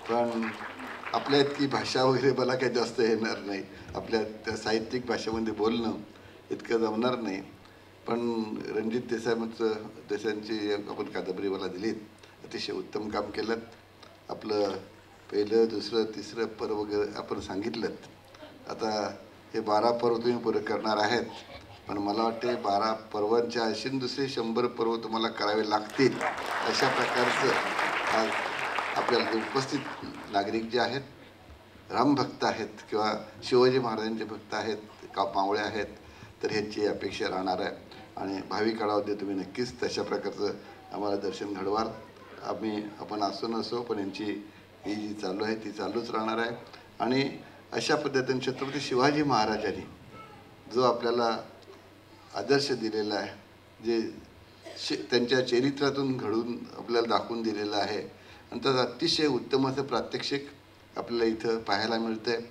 Speaker 2: पण आपल्या इतकी भाषा वगैरे मला काही जास्त येणार नाही, आपल्या त्या साहित्यिक भाषेमध्ये बोलणं इतकं जमणार नाही. पण रणजित देसाईंची आपण कादंबरी मला दिलीत, अतिशय उत्तम काम केलं. आपलं पहिलं दुसरं तिसरं पर्व वगैरे आपण सांगितलं. आता हे 12 पर्व तुम्ही पुरे करणार आहेत, पण मला वाटते 12 पर्वांच्या अशी दुसरे 100 पर्व तुम्हाला करावे लागतील. अशा प्रकारचं आज आपल्याला उपस्थित नागरिक जे आहेत, रामभक्त आहेत किंवा शिवाजी महाराजांचे भक्त आहेत, मावळे आहेत, तर ह्याची अपेक्षा राहणार आहे. आणि भावी काळामध्ये तुम्ही नक्कीच तशा प्रकारचं आम्हाला दर्शन घडवाल. आपण असो नसो पण यांची ही जी चालू आहे ती चालूच राहणार आहे. आणि अशा पद्धतीने छत्रपती शिवाजी महाराजांनी जो आपल्याला आदर्श दिलेला आहे, जे त्यांच्या चरित्रातून घडून आपल्याला दाखवून दिलेलं आहे, आणि त्याचं अतिशय उत्तम असं प्रात्यक्षिक आपल्याला इथं पाहायला मिळतं आहे.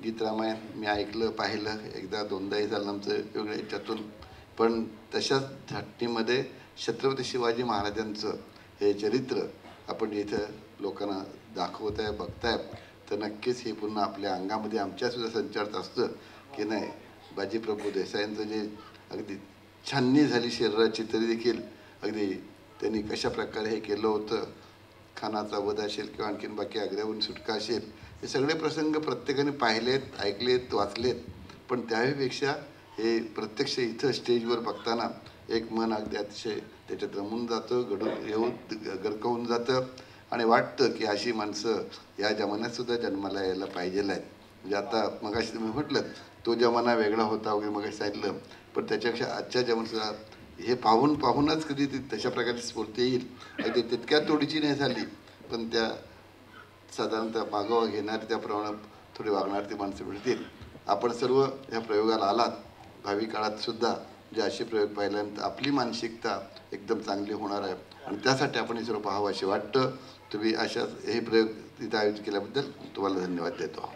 Speaker 2: गीत रामायण मी ऐकलं, पाहिलं, एकदा दोनदाही झालं आमचं वेगळ्या याच्यातून. पण तशाच धाटणीमध्ये छत्रपती शिवाजी महाराजांचं हे चरित्र आपण इथं लोकांना दाखवत आहे, बघताय, तर नक्कीच हे पुन्हा आपल्या अंगामध्ये आमच्यासुद्धा संचारत असतं की नाही. बाजीप्रभू देसाईंचं जे अगदी छाननी झाली शरीराची, तरी देखील अगदी त्यांनी कशा प्रकारे हे केलं होतं,
Speaker 6: खानाचा वध असेल किंवा आणखीन बाकी आग्र्याहून सुटका असेल, हे सगळे प्रसंग प्रत्येकाने पाहिलेत, ऐकलेत, वाचलेत. पण त्याहीपेक्षा हे प्रत्यक्ष इथं स्टेजवर बघताना एक मन अगदी अतिशय त्याच्यात रमून जातं, गरकवून जातं आणि वाटतं की अशी माणसं या जमान्यातसुद्धा जन्माला यायला पाहिजेल आहेत. म्हणजे आता मगाशी तुम्ही म्हटलं तो जमाना वेगळा होता वगैरे मगाशी सांगितलं, पण त्याच्यापेक्षा आजच्या जमान्याचा हे पाहूनच कधी ती तशा प्रकारे स्फूर्ती येईल. अगदी तितक्या तोडीची नाही झाली, पण त्या साधारणतः मागोवा घेणार त्याप्रमाणे थोडी वागणार ती माणसं मिळतील. आपण सर्व या प्रयोगाला आलात. भावी काळात सुद्धा जे असे प्रयोग पाहिल्यानंतर आपली मानसिकता एकदम चांगली होणार आहे आणि त्यासाठी आपण हे सर्व पाहावं असे वाटतं. तुम्ही अशाच हे प्रयोग तिथे आयोजित केल्याबद्दल तुम्हाला धन्यवाद देतो.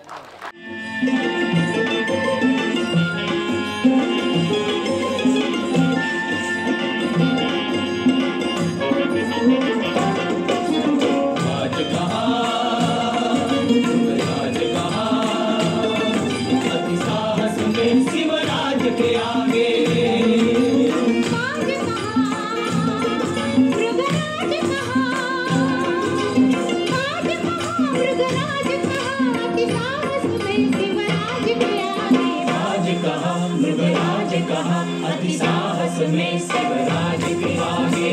Speaker 4: में शिवराज के आगे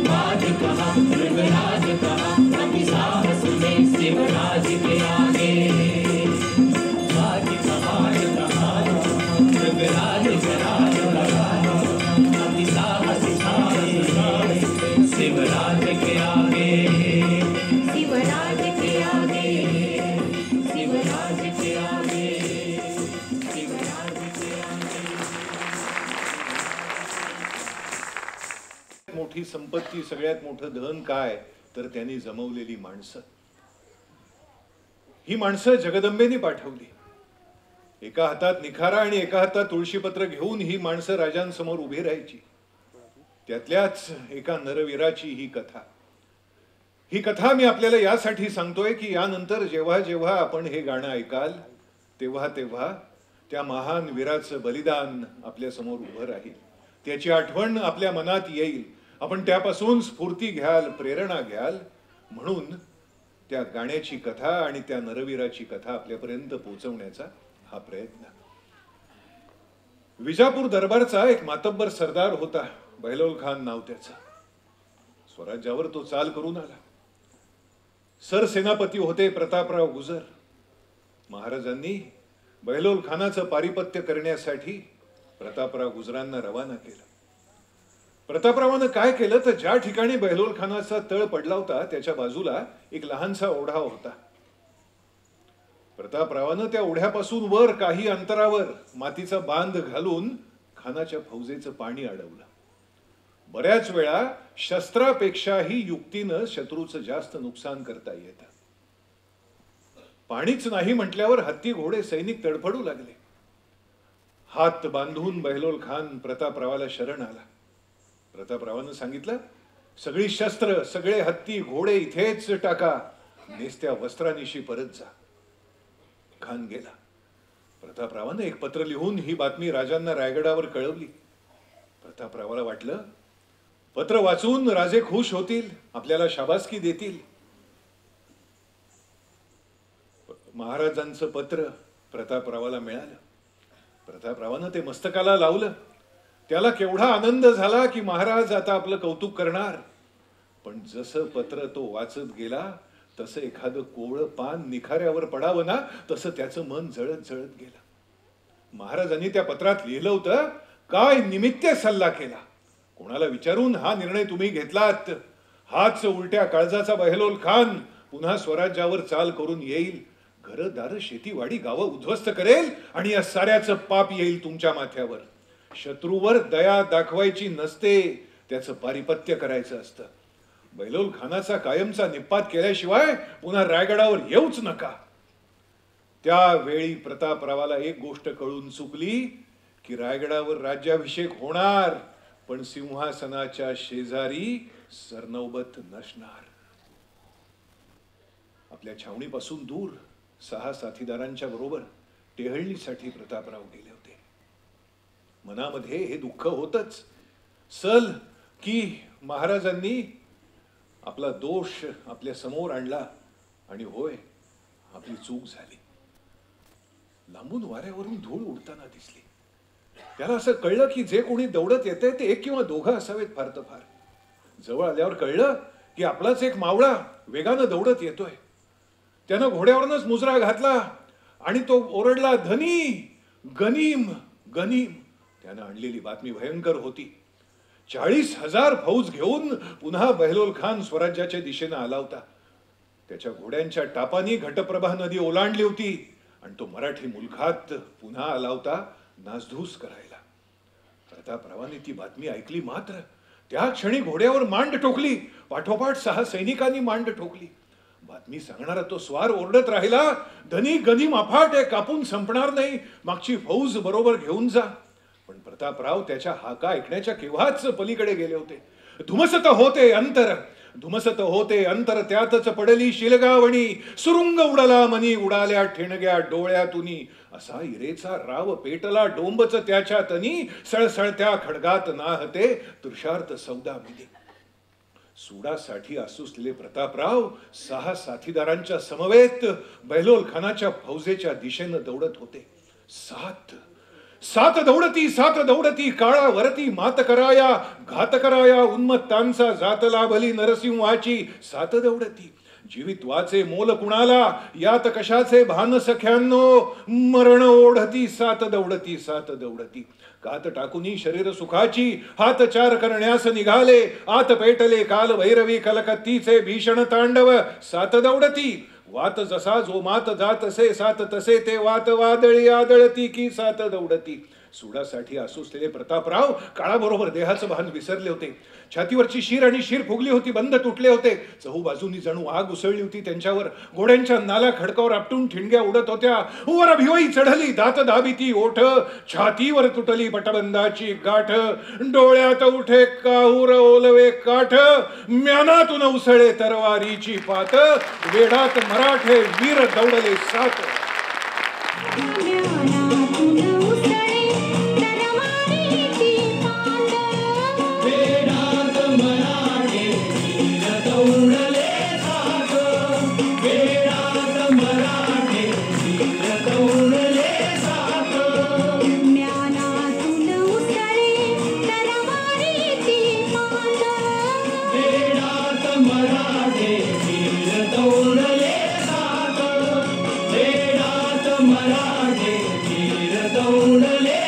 Speaker 4: बाज कहा, मृगराज कहा, अति साहस में शिवराज के आगे बाज कहा, मृगराज कराज लगा, अति साहस शिवराज के आगे, शिवराज के आगे, शिवराज के आगे, शिवराज के आगे.
Speaker 5: मोठी संपत्ती, सगळ्यात मोठं धन काय तर त्यांनी जमवलेली माणसं. ही माणसं जगदंबेने पाठवली. एका हातात निखारा आणि एका हातात तुळशीपत्र घेऊन ही माणसं राजांसमोर उभी राहायची. त्यातल्याच एका नरवीराची ही कथा. ही कथा मी आपल्याला यासाठी सांगतोय की यानंतर जेव्हा जेव्हा आपण हे गाणं ऐकाल तेव्हा तेव्हा त्या महान वीराचं बलिदान आपल्या समोर उभं राहील. त्याची आठवण आपल्या मनात येईल. आपण त्यापासून स्फूर्ती घ्याल, प्रेरणा घ्याल. म्हणून त्या गाण्याची कथा आणि त्या नरवीराची कथा आपल्यापर्यंत पोहोचवण्याचा हा प्रयत्न. विजापूर दरबारचा एक मातब्बर सरदार होता, बहलोल खान नाव त्याचं. स्वराज्यावर तो चाल करून आला. सरसेनापती होते प्रतापराव गुजर. महाराजांनी बहलोल खानाचं पारिपत्य करण्यासाठी प्रतापराव गुजरांना रवाना केलं. प्रतापरावानं काय केलं तर ज्या ठिकाणी बहलोल खानाचा तळ पडला होता त्याच्या बाजूला एक लहानसा ओढा होता. प्रतापरावानं त्या ओढ्यापासून वर काही अंतरावर मातीचा बांध घालून खानाच्या फौजेचं पाणी अडवलं. बऱ्याच वेळा शस्त्रापेक्षाही युक्तीनं शत्रूचं जास्त नुकसान करता येतं. पाणीच नाही म्हटल्यावर हत्ती घोडे सैनिक तडफडू लागले. हात बांधून बहलोल खान प्रतापरावाला शरण आला. प्रतापरावानं सांगितलं, सगळी शस्त्र, सगळे हत्ती घोडे इथेच टाका, नेसत्या वस्त्रानिशी परत जा. खान गेला. प्रतापरावानं एक पत्र लिहून ही बातमी राजांना रायगडावर कळवली. प्रतापरावाला वाटलं पत्र वाचून राजे खुश होतील, आपल्याला शाबासकी देतील. महाराजांचं पत्र प्रतापरावाला मिळालं. प्रतापरावानं ते मस्तकाला लावलं. त्याला केवढा आनंद झाला की महाराज आता आपलं कौतुक करणार. पण जसं पत्र तो वाचत गेला तसं एखादं कोवळं पान निखाऱ्यावर पडावं ना तसं त्याचं मन जळत जळत गेलं. महाराजांनी त्या पत्रात लिहिलं होतं, काय निमित्त सल्ला केला, कोणाला विचारून हा निर्णय तुम्ही घेतलात. हाच उलट्या काळजाचा बहलोल खान पुन्हा स्वराज्यावर चाल करून येईल. घरदार, शेतीवाडी, गावं उद्ध्वस्त करेल आणि या साऱ्याचं पाप येईल तुमच्या माथ्यावर. शत्रूवर दया दाखवायची नसते, त्याचं पारिपत्य करायचं असतं. बहलोल खानाचा कायमचा निपात केल्याशिवाय पुन्हा रायगडावर येऊच नका. त्यावेळी प्रतापरावाला एक गोष्ट कळून चुकली की रायगडावर राज्याभिषेक होणार पण सिंहासनाच्या शेजारी सरनौबत नसणार. आपल्या छावणीपासून दूर 6 साथीदारांच्या बरोबर टेहळणीसाठी प्रतापराव गेले होते. मनामध्ये हे दुःख होतच. सल की महाराजांनी आपला दोष आपल्या समोर आणला आणि होय, आपली चूक झाली. लांबून वाऱ्यावरून धूळ उडताना दिसली. त्याला असं कळलं की जे कोणी दौडत येते ते एक किंवा दोघं असावेत फार तर फार. जवळ आल्यावर कळलं की आपलाच एक मावळा वेगानं दौडत येतोय. त्यानं घोड्यावरनच मुजरा घातला आणि तो ओरडला, धनी, गनीम, गनीम. त्यानं आणलेली बातमी भयंकर होती. 40,000 फौज घेऊन पुन्हा बहलोल खान स्वराज्याच्या दिशेनं आला होता. त्याच्या घोड्यांच्या टापांनी घटप्रभा नदी ओलांडली होती आणि तो मराठी मुलखात पुन्हा आला होता नासधूस करायला. प्रतापरावांनी ती बातमी ऐकली मात्र त्या क्षणी घोड्यावर मांड ठोकली. पाठोपाठ 6 सैनिकांनी मांड ठोकली. बातमी सांगणारा तो स्वार ओरडत राहिला, धनी, गनीम अफाट आहे, कापून संपणार नाही, मागची फौज बरोबर घेऊन जा. पण प्रतापराव त्याच्या हाका ऐकण्याच्या केव्हाच पलीकडे गेले होते. धुमसत होते अंतर, धुमसत होते अंतर, त्यातच पडली शिलगावणी, सुरुंग उडाला मनी, उडाल्या ठिणग्या डोळ्यातुनी, असा इरेचा राव पेटला डोंबच त्याच्या तनी, सळसळत्या खडगात नाहते तृषार्थ सौदामिनी. सुडासाठी आसुसलेले प्रतापराव 6 साथीदारांच्या समवेत बहलोल खानाच्या फौजेच्या दिशेनं दौडत होते. सात दौडती काळा वरती मात कराया, घात कराया उन्मत्तांचा जात लाभली नरसिंहाची. 7 दौडती जीवित्वाचे मोल कुणाला, यात कशाचे भान सख्यांनो, मरण ओढती. 7 दौडती कात टाकुनी शरीर सुखाची, हात 4 करण्यास निघाले, आत पेटले काल भैरवी कलकत्तीचे भीषण तांडव. 7 दौडती वात जसा जो मात जात असे, 7 तसे ते वात वादळी आदळती की 7 दौडती. सुडासाठी आसुसलेले प्रतापराव काळाबरोबर देहाचं भान विसरले होते. छातीवरची शीर आणि शीर फुगली होती, बंद तुटले होते. चहूबाजूनी जणू आग उसळली होती त्यांच्यावर. घोड्यांच्या नाला खडकावर आपटून ठिणग्या उडत होत्या. वर भिवई चढली, दात दाबिती ओठ, छातीवर तुटली पटबंदाची गाठ, डोळ्यात उठे काहूर ओलवे काठ, म्यानातून उसळे तरवारीची पात, वेढात मराठे वीर दौडले 7.
Speaker 4: मराठे वीर दौडले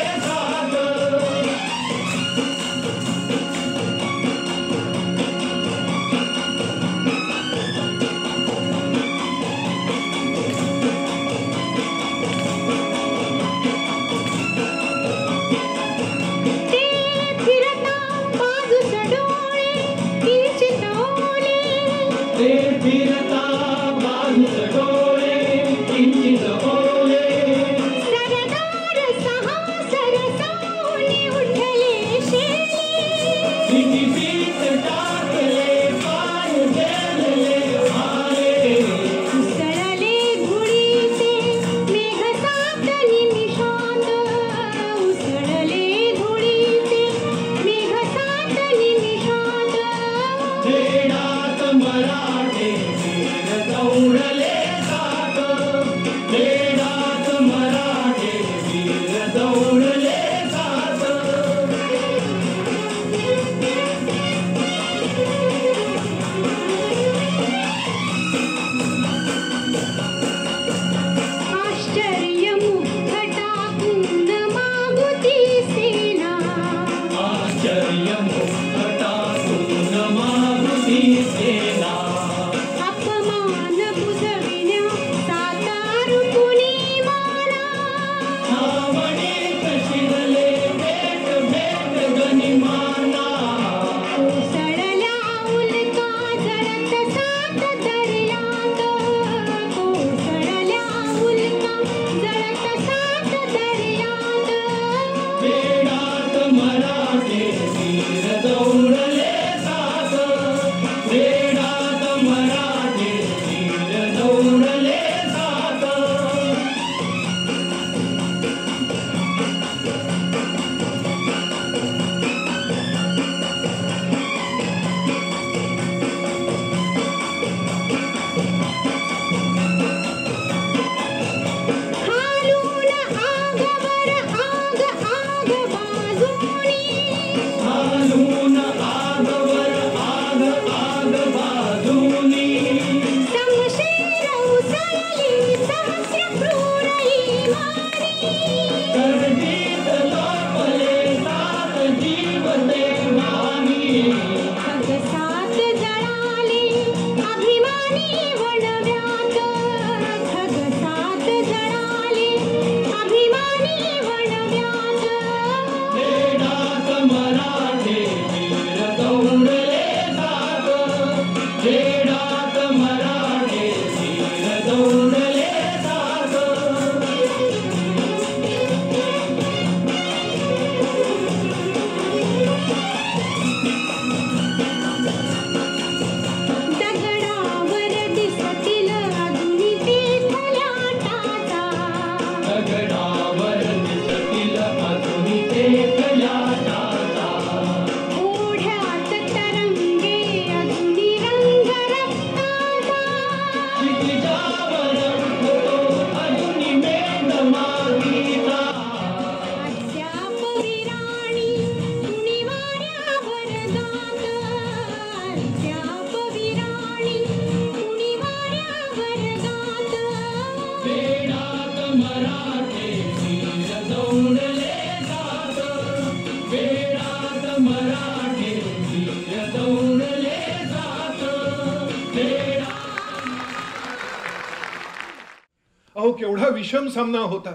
Speaker 5: अहो केवढा विषम सामना होता.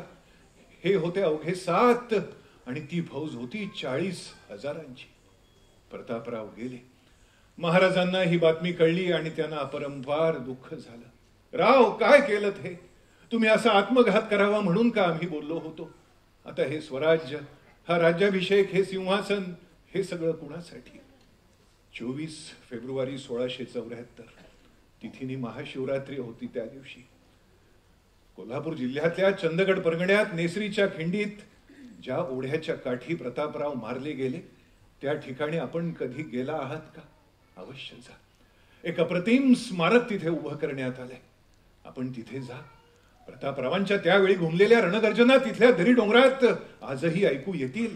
Speaker 5: हे होते अवघे 7 आणि ती फौज होती 40,000ची. प्रतापराव गेले. महाराजांना ही बातमी कळली आणि त्यांना अपरंपार दुःख झालं. राव काय केलं हे? तुम्ही असा आत्मघात करावा म्हणून का आम्ही बोललो होतो? आता हे स्वराज्य, हा राज्याभिषेक, हे सिंहासन, हे सगळं कुणासाठी? 24 फेब्रुवारी 1674 तिथीनी महाशिवरात्री होती. त्या दिवशी कोल्हापूर जिल्ह्यातल्या चंदगड परगण्यात नेसरीच्या खिंडीत ज्या ओढ्याच्या काठी प्रतापराव मारले गेले त्या ठिकाणी आपण कधी गेला आहात का? अवश्य जा. एक अप्रतिम स्मारक तिथे उभं करण्यात आलंय. आपण तिथे जा. प्रतापरावांच्या त्यावेळी घुमलेल्या रणगर्जना तिथल्या दरी डोंगरात आजही ऐकू येतील.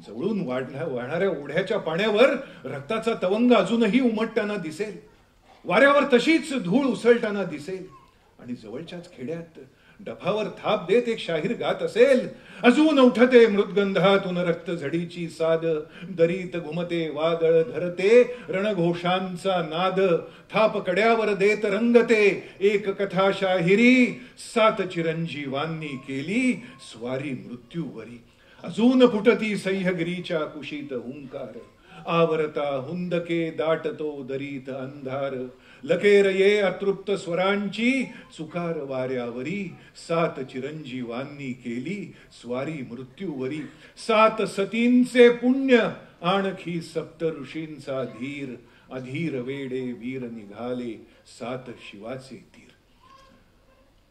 Speaker 5: जवळून वाहणाऱ्या ओढ्याच्या पाण्यावर रक्ताचा तवंग अजूनही उमटताना दिसेल. वाऱ्यावर तशीच धूळ उसळताना दिसेल. आणि जवळच्याच खेड्यात डफावर थाप देत एक शाहीर गात असेल, अजून उठते मृदगंधातून रक्त झडीची साद, दरीत घुमते वादळ धरते रणघोषांचा नाद, थाप कड्यावर देत रंगते एक कथा शाहिरी, 7 चिरंजीवांनी केली स्वारी मृत्यूवरी. अजून फुटती सह्यागिरीच्या कुशीत हुंकार, आवरता हुंदके दाटतो दरीत अंधार, लकेर ये अतृप्त स्वरांची चुकार वाऱ्यावरी, 7 चिरंजीवांनी केली स्वारी मृत्यूवरी. 7 सतींचे पुण्य आणखी 7 ऋषींचा धीर, अधीर वेडे वीर निघाले 7 शिवाचे तीर.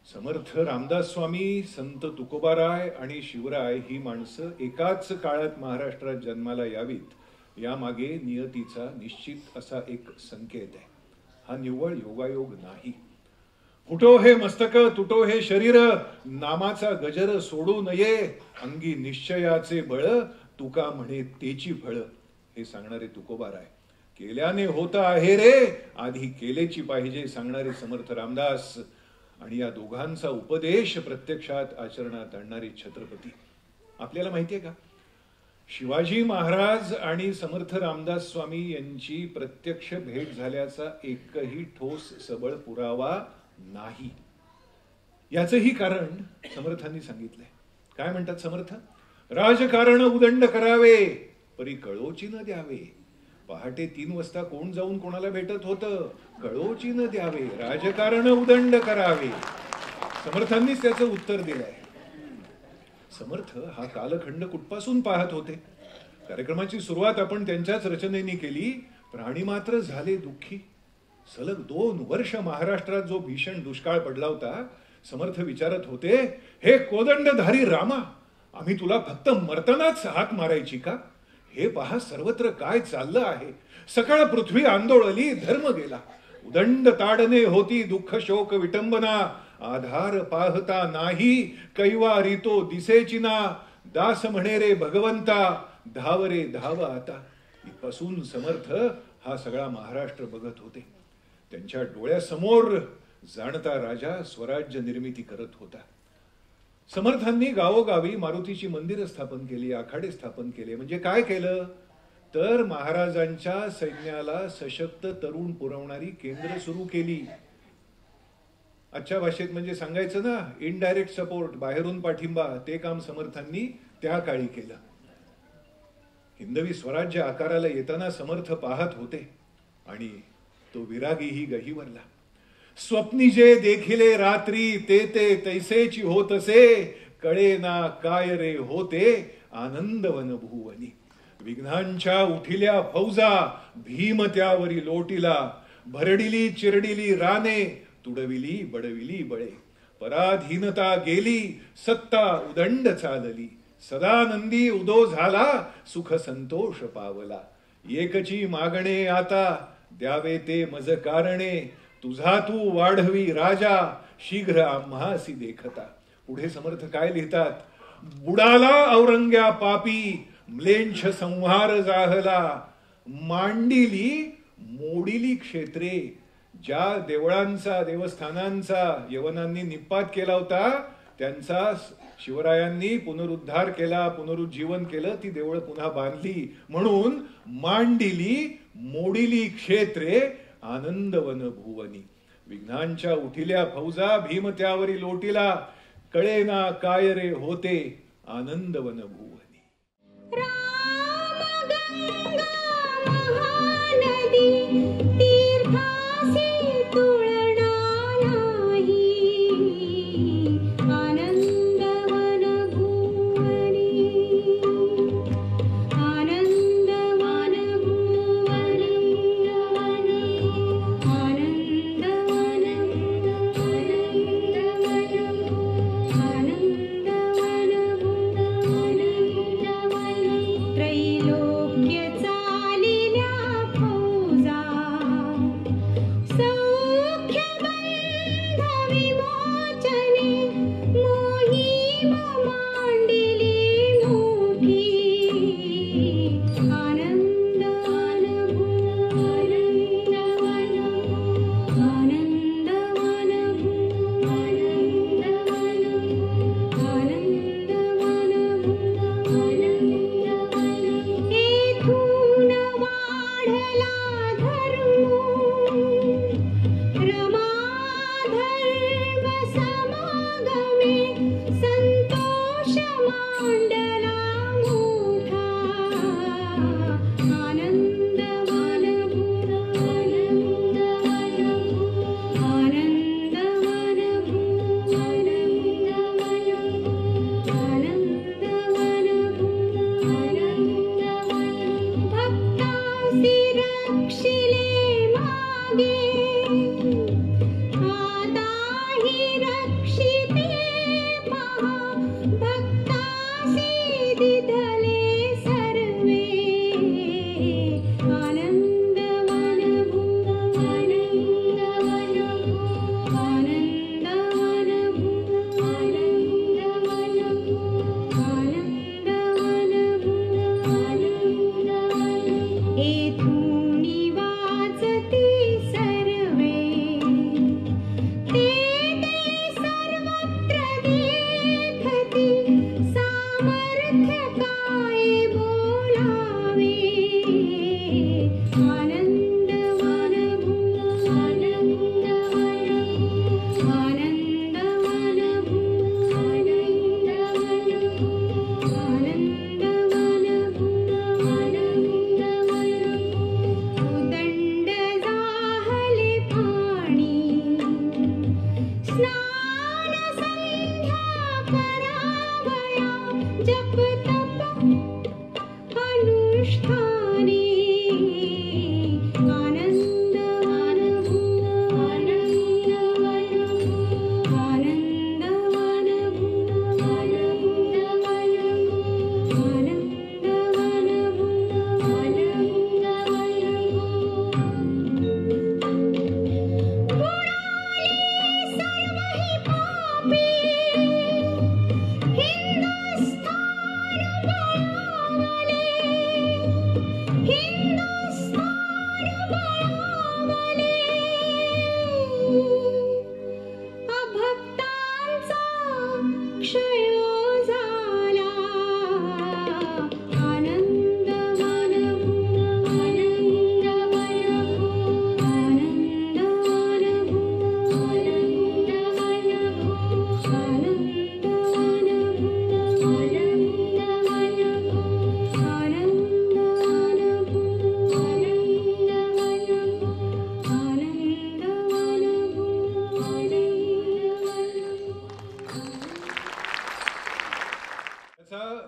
Speaker 5: समर्थ रामदास स्वामी, संत तुकोबाराय आणि शिवराय ही माणसं एकाच काळात महाराष्ट्रात जन्माला यावीत यामागे नियतीचा निश्चित असा एक संकेत आहे. हा निव्वळ योगायोग नाही. फुटो हे मस्तक, तुटो हे शरीर, नामाचा गजर सोडू नये, अंगी निश्चयाचे बळ, तुका म्हणे तेची फळ. हे सांगणारे तुकोबाराय. केल्याने होत आहे रे, आधी केलेची पाहिजे सांगणारे समर्थ रामदास. आणि या दोघांचा उपदेश प्रत्यक्षात आचरणात आणणारे छत्रपती. आपल्याला माहितीये का, शिवाजी महाराज आणि समर्थ रामदास स्वामी यांची प्रत्यक्ष भेट झाल्याचा एकही ठोस सबळ पुरावा नाही. याचंही कारण समर्थांनी सांगितलंय. काय म्हणतात समर्थ? राजकारण उदंड करावे परी कळोची न द्यावे. पहाटे 3 वाजता कोण जाऊन कोणाला भेटत होतं? कळोची न द्यावे, राजकारण उदंड करावे. समर्थांनीच त्याचं उत्तर दिलंय. समर्थ हा कालखंड कुठपासून पाहत होते. कार्यक्रमाची सुरुवात आपण त्यांच्याच रचनेने केली. प्राणी मात्र झाले दुःखी. सलग 2 वर्ष महाराष्ट्रात जो भीषण दुष्काळ पडला होता, समर्थ विचारत होते, हे कोदंडधारी रामा, आम्ही तुला फक्त मरतानाच हाक मारायची का? हे पहा सर्वत्र काय चाललं आहे. सकाळ पृथ्वी आंदोळली, धर्म गेला. उदंड ताडणे होती दुःख शोक विटंबना. आधार पाहता नाही कैवा रीतो दिसेची ना. दास म्हणे रे भगवंता, धाव रे धाव आता. इथपासून समर्थ हा सगळा महाराष्ट्र बघत होते. त्यांच्या डोळ्यासमोर जाणता राजा स्वराज्य निर्मिती करत होता. समर्थांनी गावोगावी मारुतीची मंदिरं स्थापन केली, आखाडे स्थापन केले. म्हणजे काय केलं तर महाराजांच्या सैन्याला सशक्त तरुण पुरवणारी केंद्र सुरू केली. आजच्या भाषेत म्हणजे सांगायचं ना, इनडायरेक्ट सपोर्ट, बाहेरून पाठिंबा, ते काम समर्थांनी त्या काळी केलं. हिंदवी स्वराज्य आकाराला येताना समर्थ पाहत होते आणि तो विरागीही गहिवरला. स्वप्नी जे देखिले रात्री, ते तैसेची होतसे. कळे ना काय रे होते आनंदवन भुवनी. विघ्नांच्या उठिल्या फौजा, भीम त्यावरी लोटीला. भरडिली चिरडिली राने, तुडविली बडविली बळे. पराधीनता गेली, सत्ता उदंड चालली. सदानंदी उदो झाला, सुख संतोष पावला. एकची मागणे आता, द्यावे ते मज कारणे. तुझा तू वाढवी राजा, शीघ्र आम्हासी देखता. पुढे समर्थ काय लिहितात? बुडाला औरंग्या पापी, म्लेंछ संहार जाहला. मांडिली मोडिली क्षेत्रे. ज्या देवळांचा देवस्थानांचा यवनांनी निपात केला होता त्यांचा शिवरायांनी पुनरुद्धार केला, पुनरुज्जीवन केलं. ती देवळ पुन्हा बांधली. म्हणून मांडिली मोडिली क्षेत्रे आनंदवन भुवनी. विघ्नांच्या उठिल्या फौजा भीम त्यावरी लोटीला, कळेना काय रे होते आनंदवन भुवनी.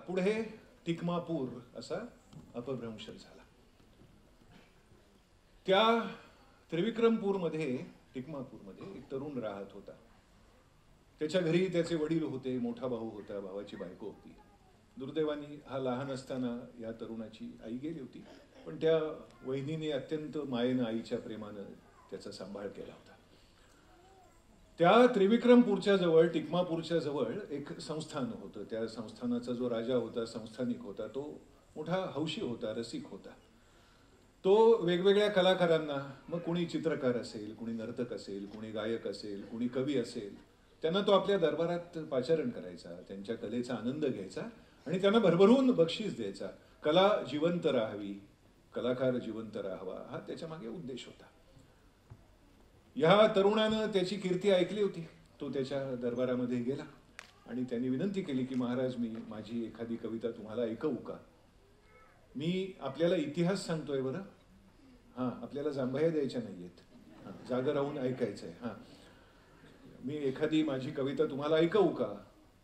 Speaker 5: पुढे टिकमापूर असा अपभ्रंश झाला. त्या त्रिविक्रमपूरमध्ये टिकमापूरमध्ये एक तरुण राहत होता. त्याच्या घरी त्याचे वडील होते, मोठा भाऊ होता, भावाची बायको होती. दुर्दैवाने हा लहान असताना या तरुणाची आई गेली होती, पण त्या वहिनीने अत्यंत मायेनं आईच्या प्रेमानं त्याचा सांभाळ केला होता. त्या त्रिविक्रमपूरच्या जवळ टिकमापूरच्या जवळ एक संस्थान होतं. त्या संस्थानाचा जो राजा होता, संस्थानिक होता, तो मोठा हौशी होता, रसिक होता. तो वेगवेगळ्या कलाकारांना, मग कुणी चित्रकार असेल, कुणी नर्तक असेल, कुणी गायक असेल, कुणी कवी असेल, त्यांना तो आपल्या दरबारात पाचारण करायचा, त्यांच्या कलेचा आनंद घ्यायचा आणि त्यांना भरभरून बक्षीस द्यायचा. कला जिवंत राहावी, कलाकार जिवंत राहावा, हा त्याच्या मागे उद्देश होता. ह्या तरुणानं त्याची कीर्ती ऐकली होती. तो त्याच्या दरबारामध्ये गेला आणि त्यांनी विनंती केली की महाराज, मी माझी एखादी कविता तुम्हाला ऐकवू का? मी आपल्याला इतिहास सांगतोय बरं. हां, आपल्याला जांभया द्यायच्या नाहीयेत, जागा राहून ऐकायचंय. हां, मी एखादी माझी कविता तुम्हाला ऐकवू का?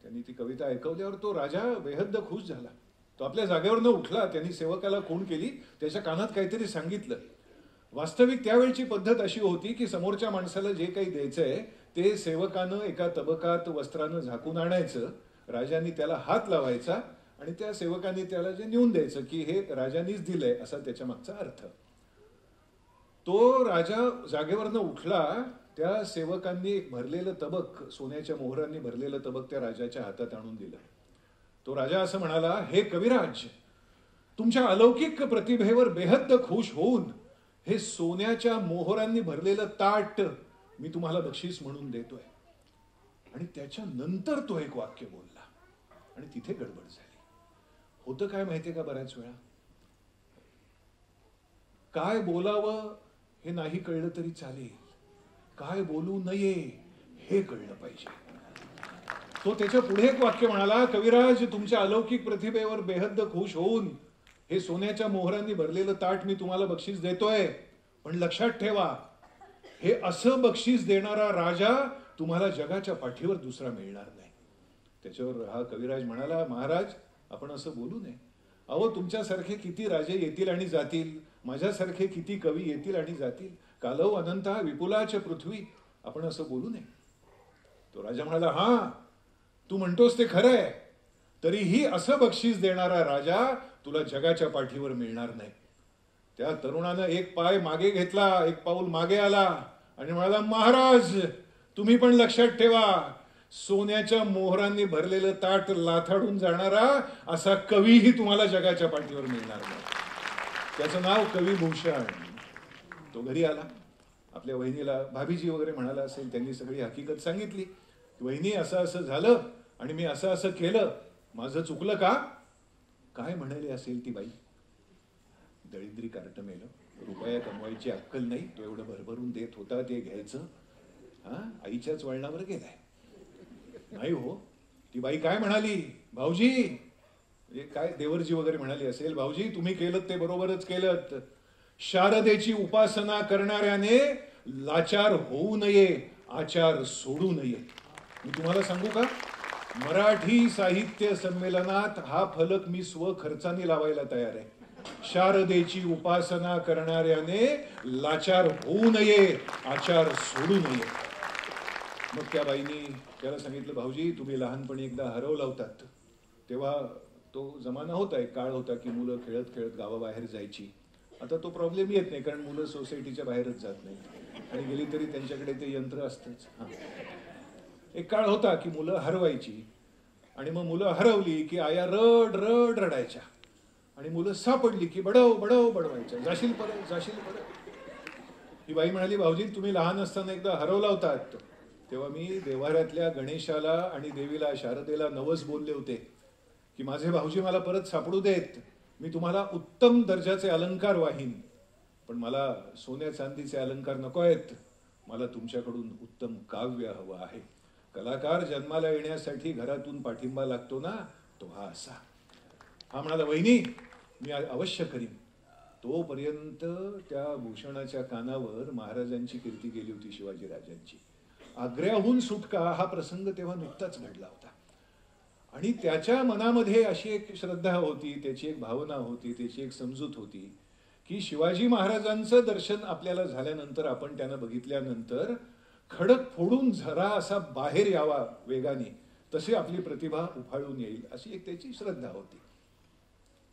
Speaker 5: त्यांनी ती कविता ऐकवल्यावर तो राजा बेहद्द खुश झाला. तो आपल्या जागेवर न उठला. त्यांनी सेवकाला खूण केली, त्याच्या कानात काहीतरी सांगितलं. वास्तविक त्यावेळची पद्धत अशी होती की समोरच्या माणसाला जे काही द्यायचंय ते सेवकानं एका तबकात वस्त्रानं झाकून आणायचं. राजांनी त्याला हात लावायचा आणि त्या सेवकांनी त्याला जे नेऊन द्यायचं की हे राजांनीच दिलंय असा त्याच्या मागचा अर्थ. तो राजा जागेवरनं उठला. त्या सेवकांनी एक भरलेलं तबक, सोन्याच्या मोहरांनी भरलेलं तबक त्या राजाच्या हातात आणून दिलं. तो राजा असं म्हणाला, हे कविराज, तुमच्या अलौकिक प्रतिभेवर बेहद्द खुश होऊन हे सोन्याच्या मोहरांनी भरलेलं ताट मी तुम्हाला बक्षीस म्हणून देतोय. आणि त्याच्यानंतर तो एक वाक्य बोलला आणि तिथे गडबड झाली. होतं काय माहितीये का, बऱ्याच वेळा काय बोलावं हे नाही कळलं तरी चालेल, काय बोलू नये हे कळलं पाहिजे. तो त्याच्या पुढे एक वाक्य म्हणाला, कविराज, तुमच्या अलौकिक प्रतिभेवर बेहद्द खुश होऊन हे सोन्याच्या मोहरांनी भरलेलं ताट मी तुम्हाला बक्षीस देतोय, पण लक्षात ठेवा, हे असं बक्षीस देणारा राजा तुम्हाला जगाच्या पाठीवर दुसरा मिळणार नाही. त्याच्यावर हा कविराज म्हणाला, महाराज, आपण असं बोलू नये. अहो, तुमच्यासारखे किती राजे येतील आणि जातील, माझ्यासारखे किती कवी येतील आणि जातील, कालव अनंता विपुलाच पृथ्वी, आपण असं बोलू नये. तो राजा म्हणाला, हा, तू म्हणतोस ते खरं आहे, तरीही असं बक्षीस देणारा राजा तुला जगाच्या पाठीवर मिळणार नाही. त्या तरुणानं एक पाय मागे घेतला, एक पाऊल मागे आला आणि म्हणाला, महाराज, तुम्ही पण लक्षात ठेवा, सोन्याच्या मोहरांनी भरलेलं ताट लाथाडून जाणारा असा कवीही तुम्हाला जगाच्या पाठीवर मिळणार नाही. त्याचं नाव कविभूषण. तो घरी आला, आपल्या वहिनीला, भाभीजी वगैरे म्हणाला असेल, त्यांनी सगळी हकीकत सांगितली. वहिनी, असं असं झालं आणि मी असं असं केलं, माझं चुकलं का? काय म्हणाली असेल ती बाई, दळिद्री कार्ट मेलं, रुपया कमवायची अक्कल नाही, तो एवढं भरभरून देत होता ते घ्यायचं, हा, आईच्याच वळणावर गेलाय. नाही हो, ती बाई काय म्हणाली, भाऊजी, म्हणजे काय देवरजी वगैरे म्हणाली असेल, भाऊजी, तुम्ही केलं ते बरोबरच केलं. शारदेची उपासना करणाऱ्याने लाचार होऊ नये, आचार सोडू नये. मी तुम्हाला सांगू का, मराठी साहित्य संमेलनात हा फलक मी स्वखर्चाने लावायला तयार आहे. शारदेची उपासना करणाऱ्याने लाचार होऊ नये, आचार सोडू नये. मग त्या बाईनी त्याला सांगितलं, भाऊजी, तुम्ही लहानपणी एकदा हरवला होतात, तेव्हा तो जमाना होता, एक काळ होता की मुलं खेळत खेळत गावाबाहेर जायची. आता तो प्रॉब्लेम येत नाही, कारण मुलं सोसायटीच्या बाहेरच जात नाही आणि गेली तरी त्यांच्याकडे ते यंत्र असतंच. एक काळ होता की मुलं हरवायची आणि मग मुलं हरवली की आया रड रड रडायच्या आणि मुलं सापडली की बडव बडव बडवायच्या, जाशील परत, जाशील परत. ही बाई म्हणाली, भाऊजी, तुम्ही लहान असताना एकदा हरवला होतात, तेव्हा मी देवाऱ्यातल्या गणेशाला आणि देवीला शारदेला नवस बोलले होते की माझे भाऊजी मला परत सापडू देत, मी तुम्हाला उत्तम दर्जाचे अलंकार वाहीन, पण मला सोन्या चांदीचे अलंकार नको आहेत, मला तुमच्याकडून उत्तम काव्य हवं आहे. कलाकार जन्माला येण्यासाठी घरातून पाठिंबा लागतो ना, तो हा असा. हा म्हणाला, वहिनी, मी अवश्य करीन. तोपर्यंत त्या भूषणाच्या कानावर महाराजांची कीर्ती गेली होती, शिवाजीराजांची. आग्र्याहून सुटका हा प्रसंग तेव्हा नुकताच घडला होता आणि त्याच्या मनामध्ये अशी एक श्रद्धा होती, त्याची एक भावना होती, त्याची एक समजूत होती की शिवाजी महाराजांचं दर्शन आपल्याला झाल्यानंतर, आपण त्यांना बघितल्यानंतर खडक फोडून झरा असा बाहेर यावा वेगाने, तशी आपली प्रतिभा उफाळून येईल, अशी एक त्याची श्रद्धा होती.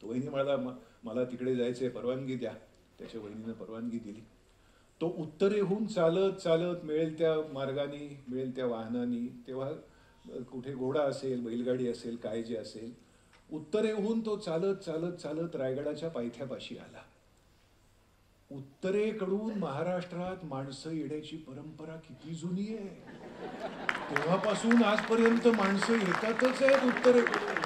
Speaker 5: तो वहिनी म्हणाला, मला तिकडे जायचंय, परवानगी द्या. त्याच्या वहिनीनं परवानगी दिली. तो उत्तरेहून चालत चालत मिळेल त्या मार्गाने, मिळेल त्या वाहनाने, तेव्हा कुठे घोडा असेल, बैलगाडी असेल, काय जे असेल, उत्तरेहून तो चालत चालत चालत रायगडाच्या पायथ्यापाशी आला. उत्तरेकडून महाराष्ट्रात माणसं येण्याची परंपरा किती जुनी आहे, तेव्हापासून आजपर्यंत माणसं येतातच आहेत उत्तरेकडून.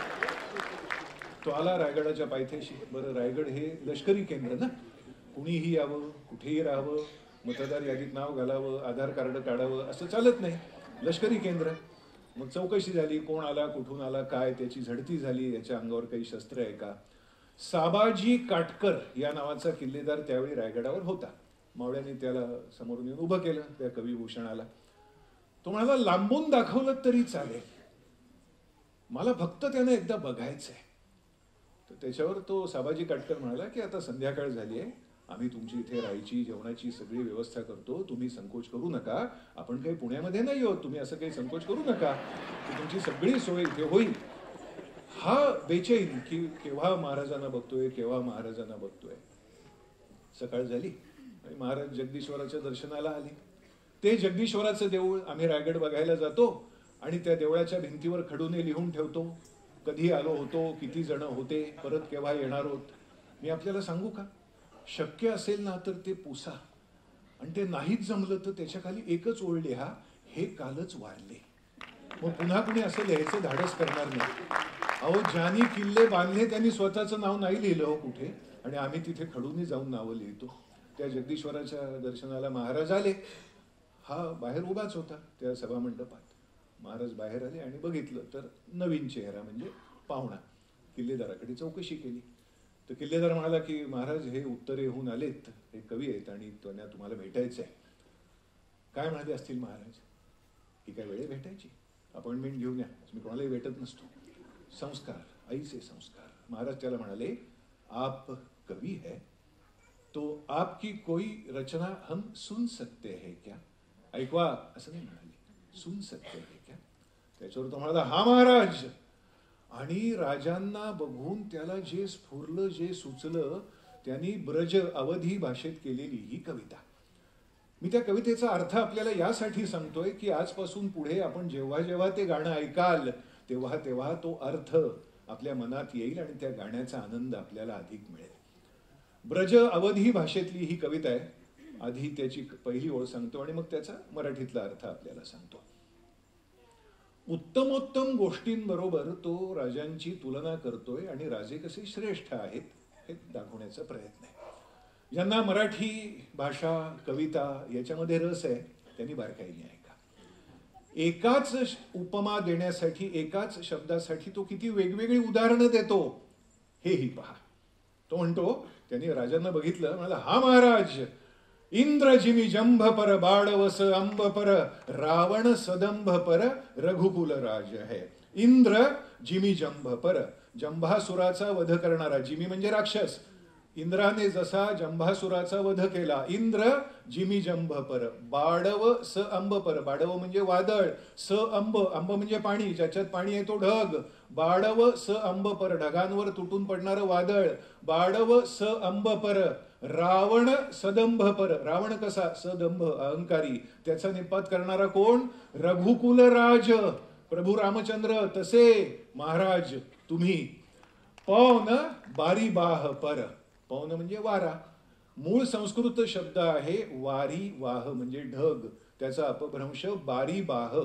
Speaker 5: तो आला रायगडाच्या पायथ्याशी. बरं, रायगड हे लष्करी केंद्र ना, कुणीही यावं, कुठेही राहावं, मतदार यादीत नाव घालावं, आधार कार्ड काढावं असं चालत नाही. लष्करी केंद्र. मग चौकशी झाली, कोण आला, कुठून आला, काय त्याची झडती झाली, याच्या अंगावर काही शस्त्र आहे का. साबाजी काटकर या नावाचा किल्लेदार त्यावेळी रायगडावर होता. मावळ्यांनी त्याला समोरून येऊन उभं केलं त्या कविभूषणाला. तो म्हणाला, लांबून दाखवलं तरी चालेल, मला फक्त त्यानं एकदा बघायचंय. तर त्याच्यावर तो साबाजी काटकर म्हणाला की आता संध्याकाळ झाली आहे, आम्ही तुमची इथे राहायची जेवणाची सगळी व्यवस्था करतो, तुम्ही संकोच करू नका. आपण काही पुण्यामध्ये नाही आहोत, तुम्ही असं काही संकोच करू नका, तुमची सगळी सोय इथे होईल. हा बेचैन की केव्हा महाराजांना बघतोय, केव्हा महाराजांना बघतोय. सकाळ झाली आणि महाराज जगदीश्वराच्या दर्शनाला आले. ते जगदीश्वराचं देऊळ आम्ही रायगड बघायला जातो आणि त्या देवळाच्या भिंतीवर खडूने लिहून ठेवतो, कधी आलो होतो, किती जण होते, परत केव्हा येणार आहोत. मी आपल्याला सांगू का, शक्य असेल ना तर ते पुसा, आणि ते नाहीच जमलं तर त्याच्या खाली एकच ओळ लिहा, हे कालच वारले. मग पुन्हा कुणी असं लिहायचं धाडस करणार नाही. अहो, ज्यांनी किल्ले बांधले त्यांनी स्वतःचं नाव नाही लिहिलं हो कुठे, आणि आम्ही तिथे खडूने जाऊन नावं लिहितो. त्या जगदीश्वराच्या दर्शनाला महाराज आले. हा बाहेर उभाच होता त्या सभामंडपात. महाराज बाहेर आले आणि बघितलं तर नवीन चेहरा म्हणजे पाहुणा. किल्लेदाराकडे चौकशी केली तर किल्लेदार म्हणाला की महाराज हे उत्तरेहून आलेत, हे कवी आहेत आणि त्यांना तुम्हाला भेटायचं आहे. काय म्हणाले असतील महाराज, ही काय वेळ भेटायची, अपॉइंटमेंट घेऊन या, मी कोणालाही भेटत नसतो. संस्कार, आईचे संस्कार. महाराज त्याला म्हणाले, आप कवि है तो आपकी कोई रचना हम सुन सकते हैं क्या. ऐकवा असं नाही म्हणाले, सुन सकते हैं क्या. त्याच्यावर तो म्हणाला, हा महाराज. आणि राजांना बघून त्याला जे स्फुरलं, जे सुचलं, त्यांनी ब्रज अवधी भाषेत केलेली ही कविता. मी त्या कवितेचा अर्थ आपल्याला यासाठी सांगतोय की आजपासून पुढे आपण जेव्हा जेव्हा ते गाणं ऐकाल तेव्हा तेव्हा तो अर्थ आपल्या मनात येईल आणि त्या गाण्याचा आनंद आपल्याला अधिक मिळेल. ब्रज अवधी भाषेतली ही कविता आहे. आधी त्याची पहिली ओळ सांगतो आणि मग त्याचा मराठीतला अर्थ आपल्याला सांगतो. उत्तमोत्तम गोष्टींबरोबर तो राजांची तुलना करतोय आणि राजे कसे श्रेष्ठ आहेत हे दाखवण्याचा प्रयत्न आहे. ज्यांना मराठी भाषा, कविता याच्यामध्ये रस आहे त्यांनी बारकाईने ऐका. एकाच उपमा देण्यासाठी, एकाच शब्दासाठी तो किती वेगवेगळी उदाहरणं देतो हेही पहा. तो म्हणतो, त्यांनी राजांना बघितलं, म्हणाला, हा महाराज. इंद्र जिमी जंभ पर बाळवस अंब पर रावण सदंभ पर रघुकुल राज है. इंद्र जिमी जंभ पर, जंभासुराचा वध करणारा. जिमी म्हणजे राक्षस. इंद्राने जसा जंभासुराचा वध केला. इंद्र जिमी जंभ पर, बाडव स अंब पर, बाडव म्हणजे वादळ, स अंब, अंब म्हणजे पाणी, ज्याच्यात पाणी आहे तो ढग. बाडव स अंब पर, ढगांवर तुटून पडणारं वादळ. बाडव स अंब पर, रावण सदंभ पर, रावण कसा, सदंभ अहंकारी, त्याचा निपात करणारा कोण, रघुकुल राज, प्रभू रामचंद्र. तसे महाराज तुम्ही. पवन बारी बाह पर, पवन म्हणजे वारा. मूळ संस्कृत शब्द आहे वारी वाह म्हणजे ढग, त्याचा अपभ्रंश बारी बाह.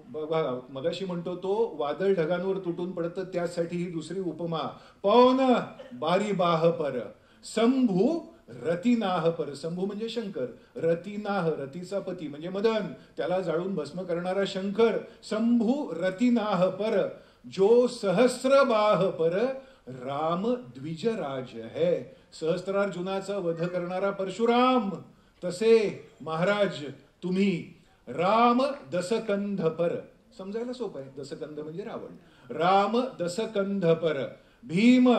Speaker 5: बघा, मगाशी म्हणतो तो वादळ ढगांवर तुटून पडतं, त्यासाठी ही दुसरी उपमा. पवन बारी बाह पर, शंभू रतिनाह पर. शंभू म्हणजे शंकर, रतिनाह रतीचा पती म्हणजे मदन, त्याला जाळून भस्म करणारा शंकर. शंभू रतिनाह पर, जो सहस्र बाह पर राम द्विजराज है. सहस्त्रार्जुनाचा वध करणारा परशुराम. तसे महाराज तुम्ही. राम दसकंध पर, समजायला सोपं आहे, दसकंध म्हणजे रावण. राम दसकंध पर, भीम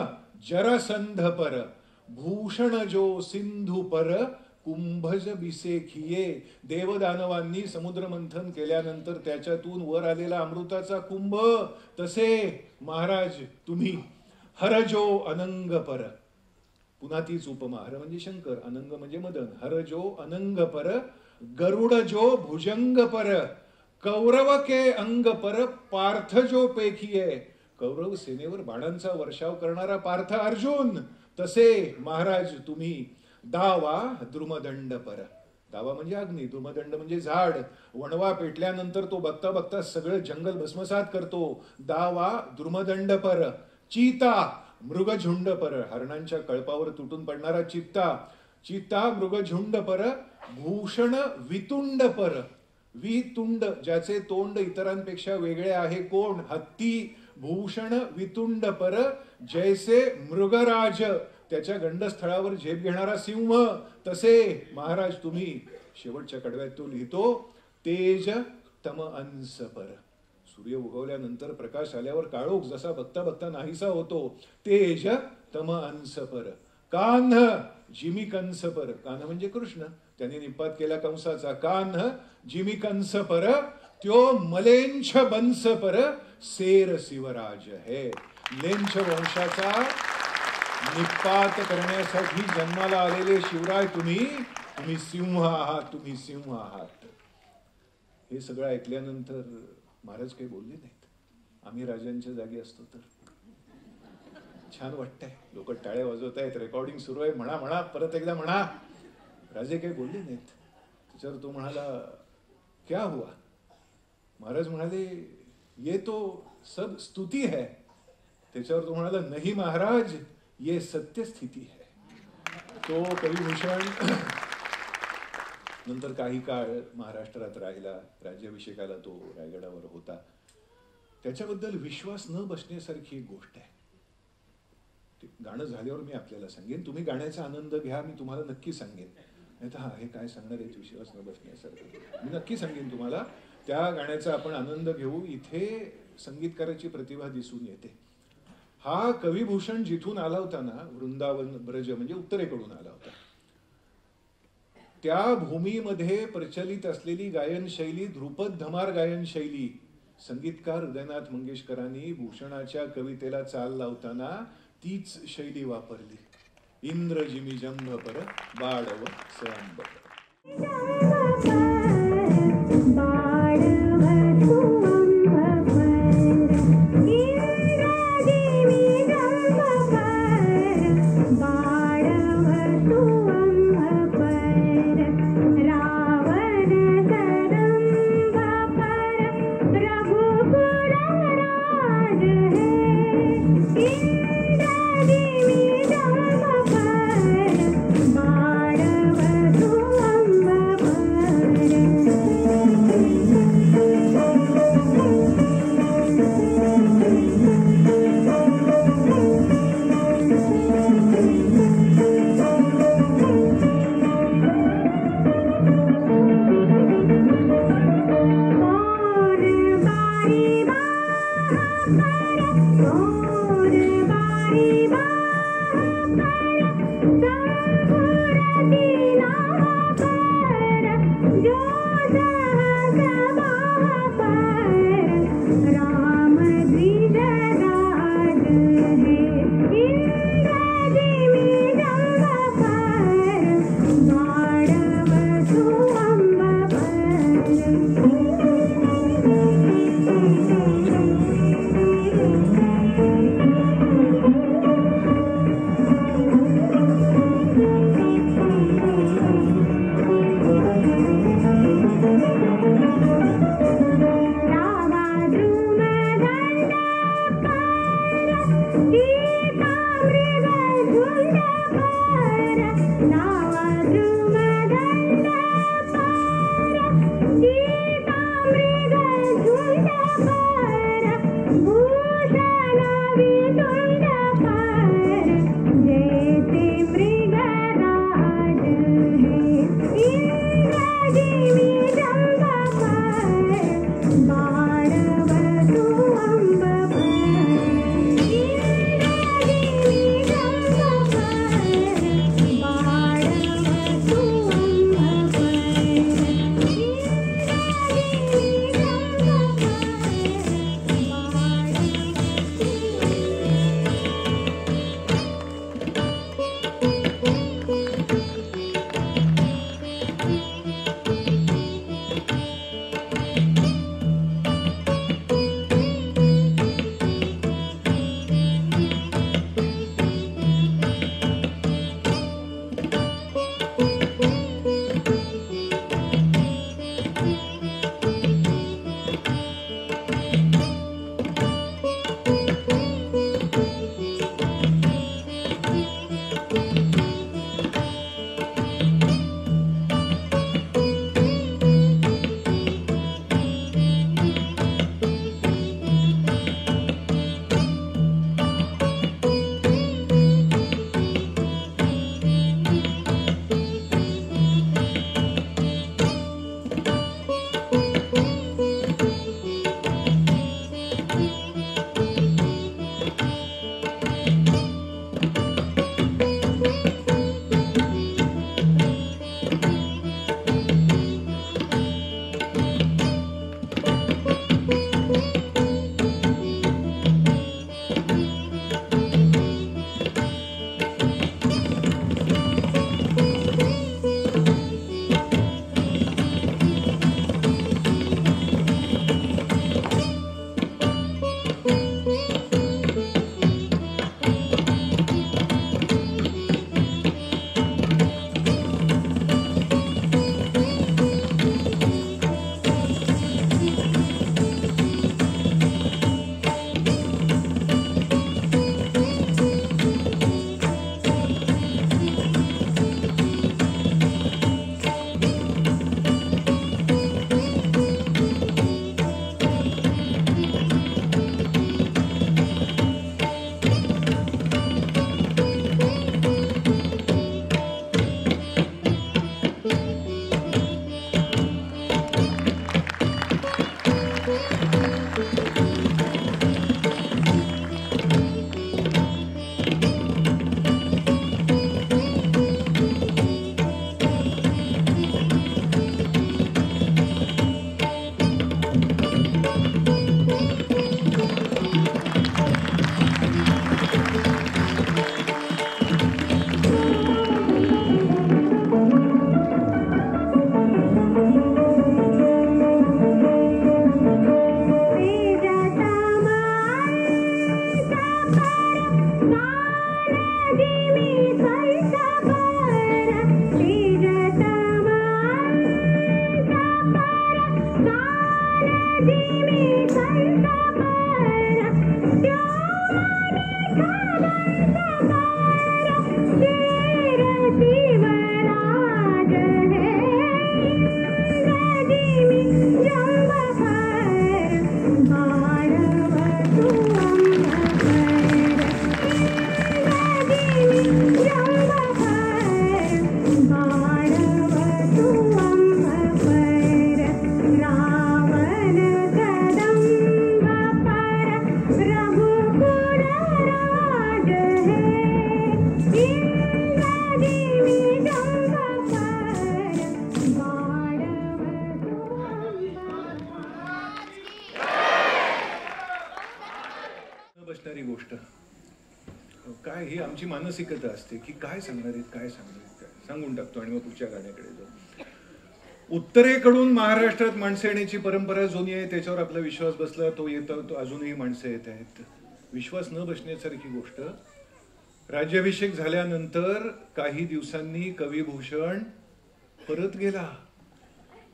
Speaker 5: जरसंध पर, भूषण जो सिंधू पर, कुंभज बिसेखिये. देवदानवांनी समुद्र मंथन केल्यानंतर त्याच्यातून वर आलेला अमृताचा कुंभ. तसे महाराज तुम्ही. हर जो अनंग पर, पुन्हा तीच उपमा. हर म्हणजे शंकर, अनंग म्हणजे मदन. हर जो अनंग पर, गरुड जो भुजंग पर, कौरव के अंग पर, पार्थ जो पेखिये. कौरव सेनेवर बाणांचा वर्षाव करणारा पार्थ अर्जुन. तसे महाराज तुम्ही. दावा द्रुमदंड पर, दावा म्हणजे अग्नी, द्रुमदंड म्हणजे झाड. वणवा पेटल्यानंतर तो बघता बघता सगळं जंगल भस्मसात करतो. दावा द्रुमदंड पर. चीता मृगझुंड पर, हरणांच्या कळपावर तुटून पडणारा चित्ता. चित्ता मृगझुंड पर, भूषण वितुंड पर, वितुंड ज्याचे तोंड इतरांपेक्षा वेगळे आहे कोण? हत्ती. भूषण वितुंड पर जैसे मृगराज, त्याच्या गंडस्थळावर झेप घेणारा सिंह, तसे महाराज तुम्ही. शेवटच्या कडव्यात तो लिहितो तेज तम अंश पर, सूर्य उगवल्यानंतर प्रकाश आल्यावर काळोख जसा बघता बघता नाहीसा होतो, तेज तम अंश पर. कान्ह जिमी कंस पर, कान्ह म्हणजे कृष्ण, त्याने निपात केला कंसाचा. कान्ह जिमी कंस पर त्यो मलेंछ बंस पर सेर शिवराज है. लेंछ वंशाचा निपात करण्यासाठी जन्माला आलेले शिवराय तुम्ही सिंह आहात, तुम्ही सिंह आहात. हे सगळं ऐकल्यानंतर महाराज काही बोलले नाहीत. आम्ही राजांच्या जागी असतो तर छान वाटतंय, लोक टाळ्या वाजवत आहेत, रेकॉर्डिंग सुरू आहे, म्हणा म्हणा परत एकदा म्हणा. राजे काही बोलले नाहीत. त्याच्यावर तो म्हणाला क्या हुआ? महाराज म्हणाले ये तो सब स्तुती है. त्याच्यावर तो म्हणाला नहीं महाराज ये सत्य स्थिती है. तो कविभूषण नंतर काही काळ महाराष्ट्रात राहिला. राज्याभिषेकाला तो रायगडावर होता. त्याच्याबद्दल विश्वास न बसण्यासारखी एक गोष्ट आहे. गाणं झाल्यावर मी आपल्याला सांगेन, तुम्ही गाण्याचा आनंद घ्या, मी तुम्हाला नक्की सांगेन. नाही तर हे काय सांगणार आहे विश्वास न बसण्यासारखं, मी नक्की सांगेन तुम्हाला. त्या गाण्याचा आपण आनंद घेऊ. इथे संगीतकाराची प्रतिभा दिसून येते. हा कविभूषण जिथून आला होता ना, वृंदावन ब्रज म्हणजे उत्तरेकडून आला होता, त्या भूमीमध्ये प्रचलित असलेली गायन शैली ध्रुपद धमार गायन शैली, संगीतकार हृदयनाथ मंगेशकरांनी भूषणाच्या कवितेला चाल लावताना तीच शैली वापरली. इंद्र जिमी जंभ पर बाळव संब. ही आमची मानसिकता असते की काय सांगणार आहेत काय सांगून टाकतो आणि मग पुढच्या गाण्याकडे जाऊ. उत्तरेकडून महाराष्ट्रात माणसं येण्याची परंपरा जुनी आहे, त्याच्यावर आपला विश्वास बसला, तो येतो, तो अजूनही माणसं येत आहेत. विश्वास न बसण्यासारखी गोष्ट, राज्याभिषेक झाल्यानंतर काही दिवसांनी कविभूषण परत गेला,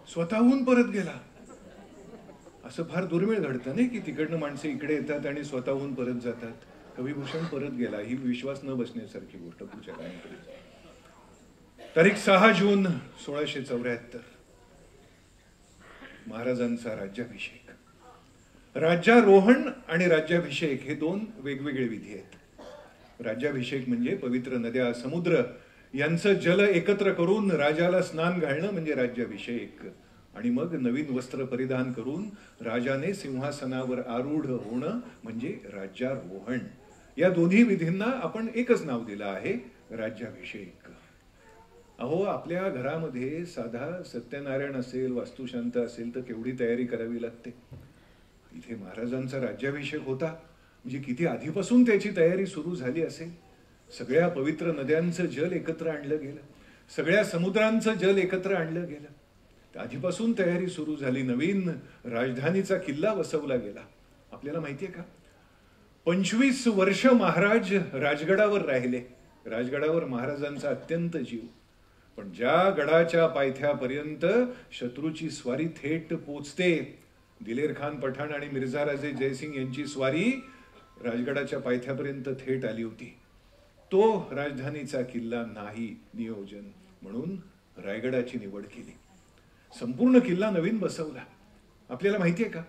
Speaker 5: स्वतःहून परत गेला. असं फार दुर्मिळ घडतं नाही की तिकडनं माणसं इकडे येतात आणि स्वतःहून परत जातात. कविभूषण परत गेला, ही विश्वास न बसण्यासारखी गोष्ट. पुढच्या गाण्याकडे. तारीख 6 जून 1674, महाराजांचा राज्याभिषेक. राज्यारोहण आणि राज्याभिषेक हे दोन वेगवेगळे विधी आहेत. राज्याभिषेक म्हणजे पवित्र नद्या, समुद्र यांचं जल एकत्र करून राजाला स्नान घालणं म्हणजे राज्याभिषेक. आणि मग नवीन वस्त्र परिधान करून राजाने सिंहासनावर आरूढ होणं म्हणजे राज्यारोहण. या दोन्ही विधींना आपण एकच नाव दिलं आहे, राज्याभिषेक. अहो, आपल्या घरामध्ये साधा सत्यनारायण असेल, वास्तुशांत असेल तर केवढी तयारी करावी लागते. इथे महाराजांचा राज्याभिषेक होता म्हणजे किती आधीपासून त्याची तयारी सुरू झाली असेल. सगळ्या पवित्र नद्यांचं जल एकत्र आणलं गेलं, सगळ्या समुद्रांचं जल एकत्र आणलं गेलं, आधीपासून तयारी सुरू झाली. नवीन राजधानीचा किल्ला वसवला गेला. आपल्याला माहितीये का, 25 वर्ष महाराज राजगडावर राहिले. राजगडावर महाराजांचा अत्यंत जीव. पण ज्या गडाच्या पायथ्यापर्यंत शत्रूची स्वारी थेट पोचते, दिलेर खान पठाण आणि मिर्झा राजे जयसिंग यांची स्वारी राजगडाच्या पायथ्यापर्यंत थेट आली होती, तो राजधानीचा किल्ला नाही. नियोजन म्हणून रायगडाची निवड केली. संपूर्ण किल्ला नवीन बसवला. आपल्याला माहितीये का,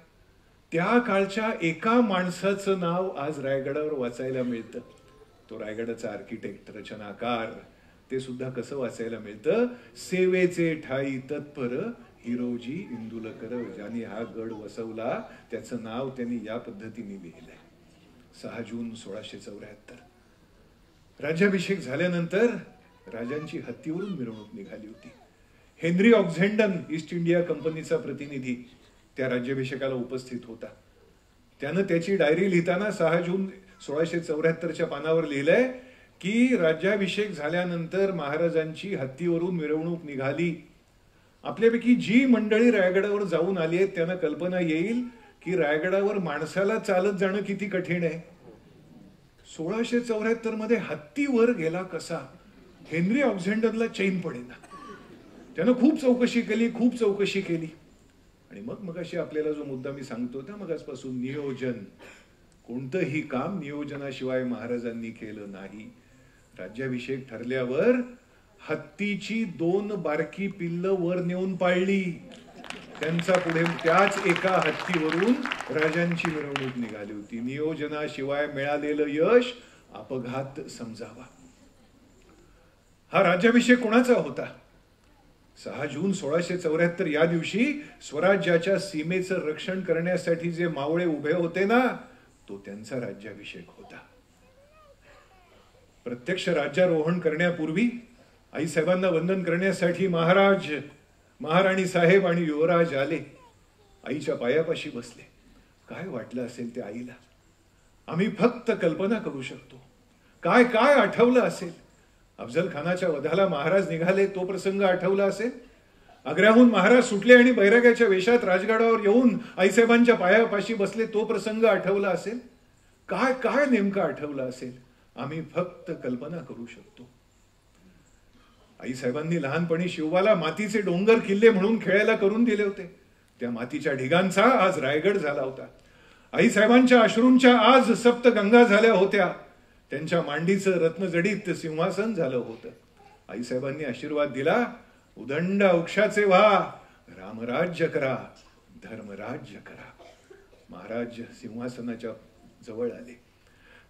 Speaker 5: त्या काळच्या एका माणसाचं नाव आज रायगडावर वाचायला मिळतं. तो रायगडाचा आर्किटेक्ट, रचनाकार. ते सुद्धा कसं वाचायला मिळतं, सेवेचे ठाई तत्पर हिरोजी इंदुलकर. ज्यांनी हा गड वसवला त्याचं नाव त्यांनी या पद्धतीने लिहिलंय. 6 जून 1674. राज्याभिषेक झाल्यानंतर राजांची हत्तीवरून मिरवणूक निघाली होती. हेनरी ऑक्झेंडन, ईस्ट इंडिया कंपनीचा प्रतिनिधी, त्या राज्याभिषेकाला उपस्थित होता. त्यानं त्याची डायरी लिहिताना 6 जून 1674च्या पानावर लिहिलंय की राज्याभिषेक झाल्यानंतर महाराजांची हत्तीवरून मिरवणूक निघाली. आपल्यापैकी जी मंडळी रायगडावर जाऊन आली आहेत त्यांना कल्पना येईल की रायगडावर माणसाला चालत जाणं किती कठीण आहे. 1674 मध्ये हत्तीवर गेला कसा, हेनरी ऑक्झेंडनला चैन पडेना. त्यानं खूप चौकशी केली आणि मग अशी आपल्याला जो मुद्दा मी सांगतो त्या मगासपासून, नियोजन. कोणतंही काम नियोजनाशिवाय महाराजांनी केलं नाही. राज्याभिषेक ठरल्यावर हत्तीची 2 बारकी पिल्ल वर नेऊन पाळली. त्यांचा पुढे त्याच एका हत्तीवरून राजांची मिरवणूक निघाली होती. नियोजनाशिवाय मिळालेलं यश अपघात समजावा. हा राज्याभिषेक कोणाचा होता? 6 जून 1674 या दिवशी स्वराज्याच्या सीमेचं रक्षण करण्यासाठी जे मावळे उभे होते ना, तो त्यांचा राज्याभिषेक होता. प्रत्यक्ष राज्यारोहण करण्यापूर्वी आईसाहेबांना वंदन करण्यासाठी महाराज, महाराणी साहेब आणि युवराज आले. आईच्या पायापाशी बसले. काय वाटलं असेल त्या आईला आम्ही फक्त कल्पना करू शकतो. काय काय आठवलं असेल. अफजल खानाच्या वधाला महाराज निघाले तो प्रसंग आठवला असेल. आग्र्याहून महाराज सुटले आणि बैराग्याच्या वेशात राजगडावर येऊन आईसाहेबांच्या पायापाशी बसले तो प्रसंग आठवला असेल. काय काय नेमकं आठवलं असेल आम्ही फक्त कल्पना करू शकतो. आईसाहेबांनी लहानपणी शिवबाला मातीचे डोंगर किल्ले म्हणून खेळायला करून दिले होते. त्या मातीच्या ढिगांचा आज रायगड झाला होता. आईसाहेबांच्या अश्रूंच्या आज सप्तगंगा झाल्या होत्या. त्यांच्या मांडीचं रत्नजडीत सिंहासन झालं होतं. आईसाहेबांनी आशीर्वाद दिला, उदंड वृक्षाचे व्हा, रामराज्य करा, धर्मराज्य करा. महाराज सिंहासनाच्या जवळ आले.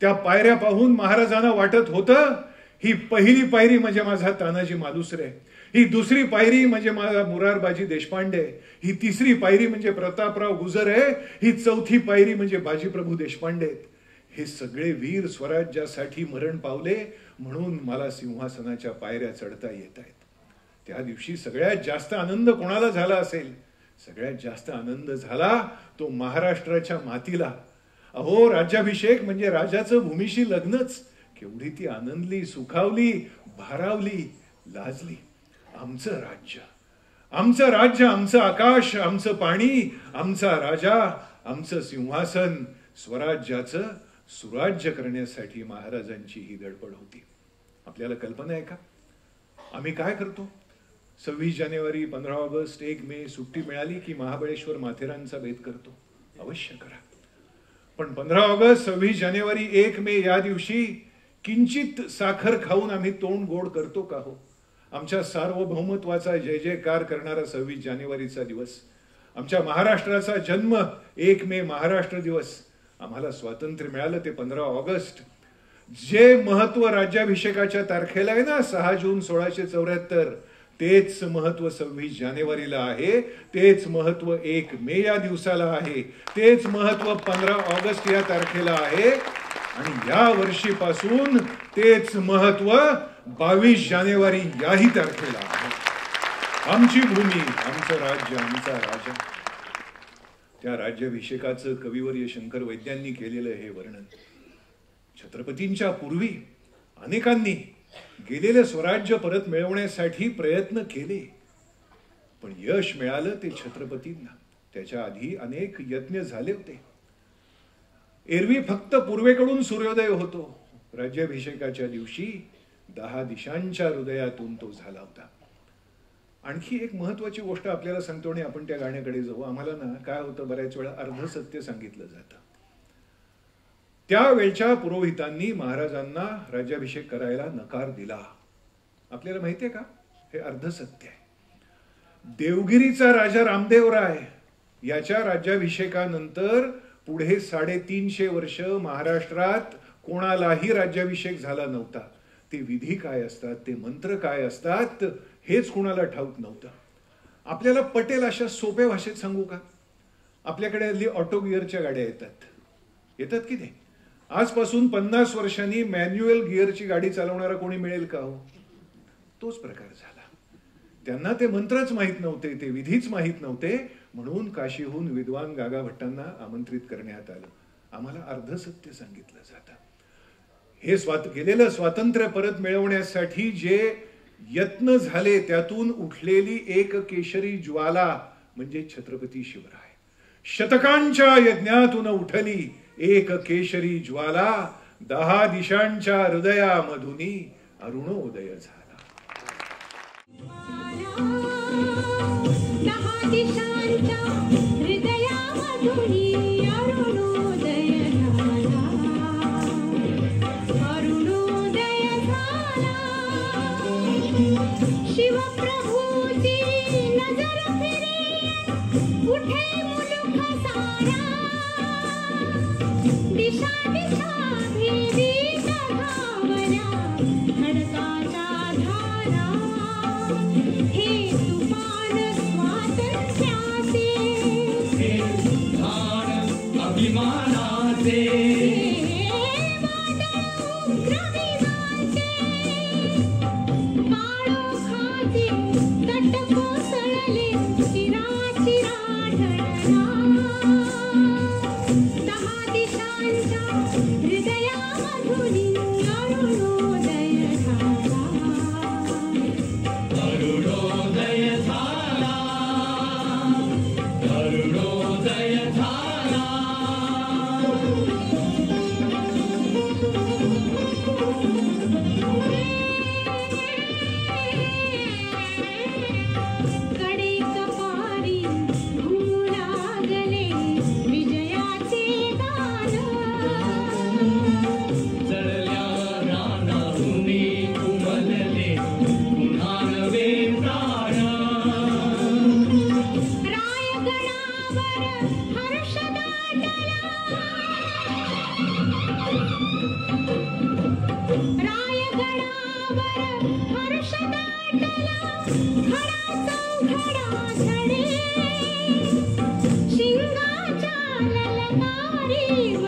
Speaker 5: त्या पायऱ्या पाहून महाराजांना वाटत होतं ही पहिली पायरी म्हणजे माझा तानाजी मालुसरे, ही दुसरी पायरी म्हणजे माझा मुरारबाजी देशपांडे, ही तिसरी पायरी म्हणजे प्रतापराव गुजर आहे, ही चौथी पायरी म्हणजे बाजीप्रभू देशपांडे. हे सगळे वीर स्वराज्यासाठी मरण पावले म्हणून मला सिंहासनाच्या पायऱ्या चढता येत आहेत. त्या दिवशी सगळ्यात जास्त आनंद कोणाला झाला असेल? सगळ्यात जास्त आनंद झाला तो महाराष्ट्राच्या मातीला. अहो, राज्याभिषेक म्हणजे राजाचं भूमीशी लग्नच. केवढी ती आनंदली, सुखावली, भारावली, लाजली. आमचं राज्य, आमचं राज्य, आमचं आकाश, आमचं पाणी, आमचा राजा, आमचं सिंहासन, स्वराज्याचं सुराज्य करण्यासाठी महाराजांची ही धडपड होती. आपल्याला कल्पना आहे का आम्ही काय करतो? 26 जानेवारी, 15 ऑगस्ट, 1 मे सुट्टी मिळाली की महाबळेश्वर, माथेरानचा बेत करतो. अवश्य करा. पण 15 ऑगस्ट, 26 जानेवारी, 1 मे या दिवशी किंचित साखर खाऊन आम्ही तोंड गोड करतो का हो? आमच्या सार्वभौमत्वाचा जय जयकार करणारा 26 जानेवारीचा दिवस, आमच्या महाराष्ट्राचा जन्म 1 मे महाराष्ट्र दिवस, आम्हाला स्वातंत्र्य मिळालं ते 15 ऑगस्ट. जे महत्व राज्याभिषेकाच्या तारखेला आहे ना 6 जून 1674, तेच महत्व 26 जानेवारीला आहे, तेच महत्व 1 मे या दिवसाला आहे, तेच महत्व 15 ऑगस्ट या तारखेला आहे. आणि या वर्षीपासून तेच महत्व 22 जानेवारी याही तारखेला आहे. आमची भूमी, आमचं राज्य, आमचा राजा. त्या राज्याभिषेकाचं कविवर्य शंकर वैद्यांनी केलेलं हे वर्णन. छत्रपतींच्या पूर्वी अनेकांनी गेलेलं स्वराज्य परत मिळवण्यासाठी प्रयत्न केले, पण यश मिळालं ते छत्रपतींना. त्याच्या आधी अनेक यत्न झाले होते. एरवी फक्त पूर्वेकडून सूर्योदय होतो. राज्याभिषेकाच्या दिवशी 10 दिशांच्या हृदयातून तो झाला होता. आणखी एक महत्वाची गोष्ट आपल्याला सांगतो आणि आपण त्या गाण्याकडे जाऊ. आम्हाला ना काय होतं, बऱ्याच वेळा अर्धसत्य सांगितलं जातं. त्यावेळच्या पुरोहितांनी महाराजांना राज्याभिषेक करायला नकार दिला. आपल्याला माहितीये का हे अर्धसत्य आहे. देवगिरीचा राजा रामदेवराय याच्या राज्याभिषेकानंतर पुढे 350 वर्ष महाराष्ट्रात कोणालाही राज्याभिषेक झाला नव्हता. ते विधी काय असतात, ते मंत्र काय असतात हेच कुणाला ठाऊक नव्हतं. आपल्याला पटेल अशा सोप्या भाषेत सांगू का? आपल्याकडे हल्ली ऑटो गिअरच्या गाड्या येतात की नाही? आजपासून 50 वर्षांनी मॅन्युअल गिअरची गाडी चालवणारा कोणी मिळेल का हो? तोच प्रकार झाला. त्यांना ते मंत्रच माहीत नव्हते, ते विधीच माहीत नव्हते, म्हणून काशीहून विद्वान गागा भट्टांना आमंत्रित करण्यात आलं. आम्हाला अर्धसत्य सांगितलं जातं. हे गेलेलं स्वातंत्र्य परत मिळवण्यासाठी जे यत्न झाले त्यातून उठलेली एक केशरी ज्वाला म्हणजे छत्रपती शिवराय. शतकांच्या यज्ञातून उठली एक केशरी ज्वाला, 10 दिशांच्या हृदयामधुनी अरुणोदय झाला.
Speaker 7: 10 दिशांच्या हृदयामधुनी अरुणोदय झाला, अरुणोदय झाला. शिवप्रभूची नजर फिरी उठे मुलुख सारा, दिशा दिशा भेदीत धावल्या खडकाच्या धारा. हे तुफान स्वातंत्र्याचे,
Speaker 4: हे तुफान अभिमानाचे,
Speaker 7: वादळ उग्रविजांचे, काळोखाचे तट कोसळले चिराचिरा ढळला. 10 दिशांच्या हृदयामधुनी अरुणोदय झाला,
Speaker 4: अरुणोदय झाला, अरुणोदय झाला.
Speaker 7: कडे कपारी घुमू लागले विजयाचे गान.
Speaker 4: जळल्या रानातूनी उमलले पुन्हा नवे प्राण.
Speaker 7: रायगडावर हर्ष दाटला, रायगडावर हर्ष दाटला. खडा चौघडा झडे, शिंगाच्या ललकारीवरती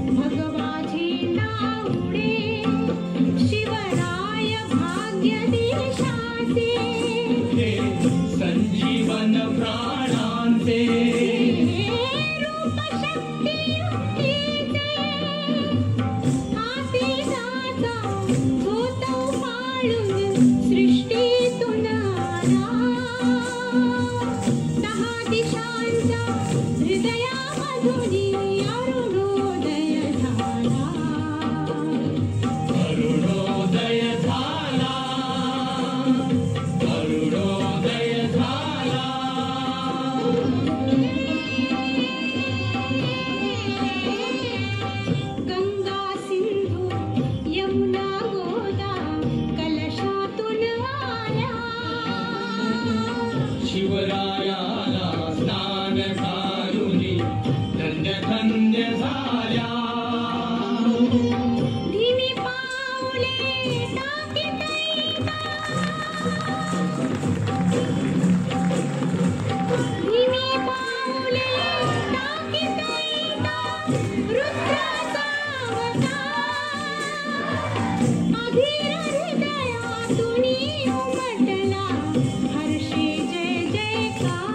Speaker 7: भगवा झेंडा उडे. शिवराय भाग्य देशाचे,
Speaker 4: हे संजीवन प्राणांचे,
Speaker 7: रूप शक्ती युक्तीचे, हाती
Speaker 4: शिवरायाला स्नान घालुनी धन्य धन्य झाल्या.
Speaker 7: धीमी पाऊले टाकीतैका, धीमी पाऊले टाकीतैका, रुद्राचा अवतार. अधीर हृदयातुनी उमटला हर्षी जय जयकार.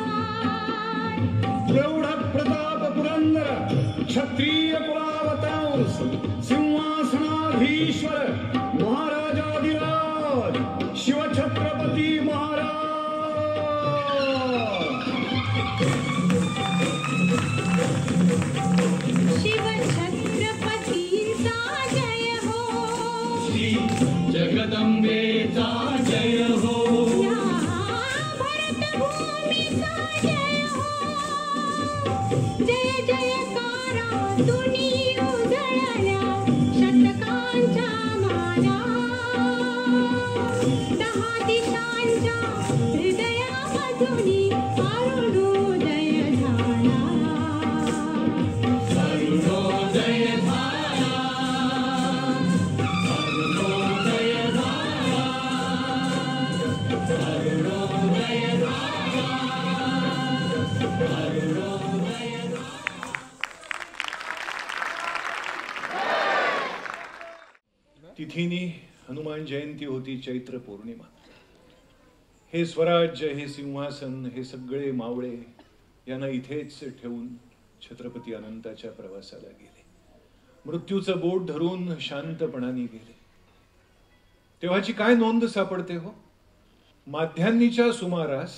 Speaker 3: प्रौढ प्रताप पुरंदर क्षत्रिय कुलावतांस सिंहासनाधीश्वर महाराजाधिराज शिवछत्रपती महाराज.
Speaker 7: शिवछत्रपतींचा जय हो,
Speaker 4: श्री जगदंबेचा जय हो.
Speaker 7: या भरतभूमीचा जय हो. जय जयकारातुनी उधळल्या शतकांच्या माला. 10 दिशांच्या हृदयामधुनी अरुणोदय झाला.
Speaker 4: अरुणोदय झाला, अरुणोदय झाला, अरुणोदय झाला, अरुणोदय झाला.
Speaker 5: तिथीनी हनुमान जयंती होती, चैत्र पौर्णिमा. हे स्वराज्य, हे सिंहासन, हे सगळे मावळे यांना इथेच ठेवून छत्रपती अनंताच्या प्रवासाला गेले. मृत्यूचं बोट धरून शांतपणाने गेले. तेव्हाची काय नोंद सापडते हो? माध्यान्नीच्या सुमारास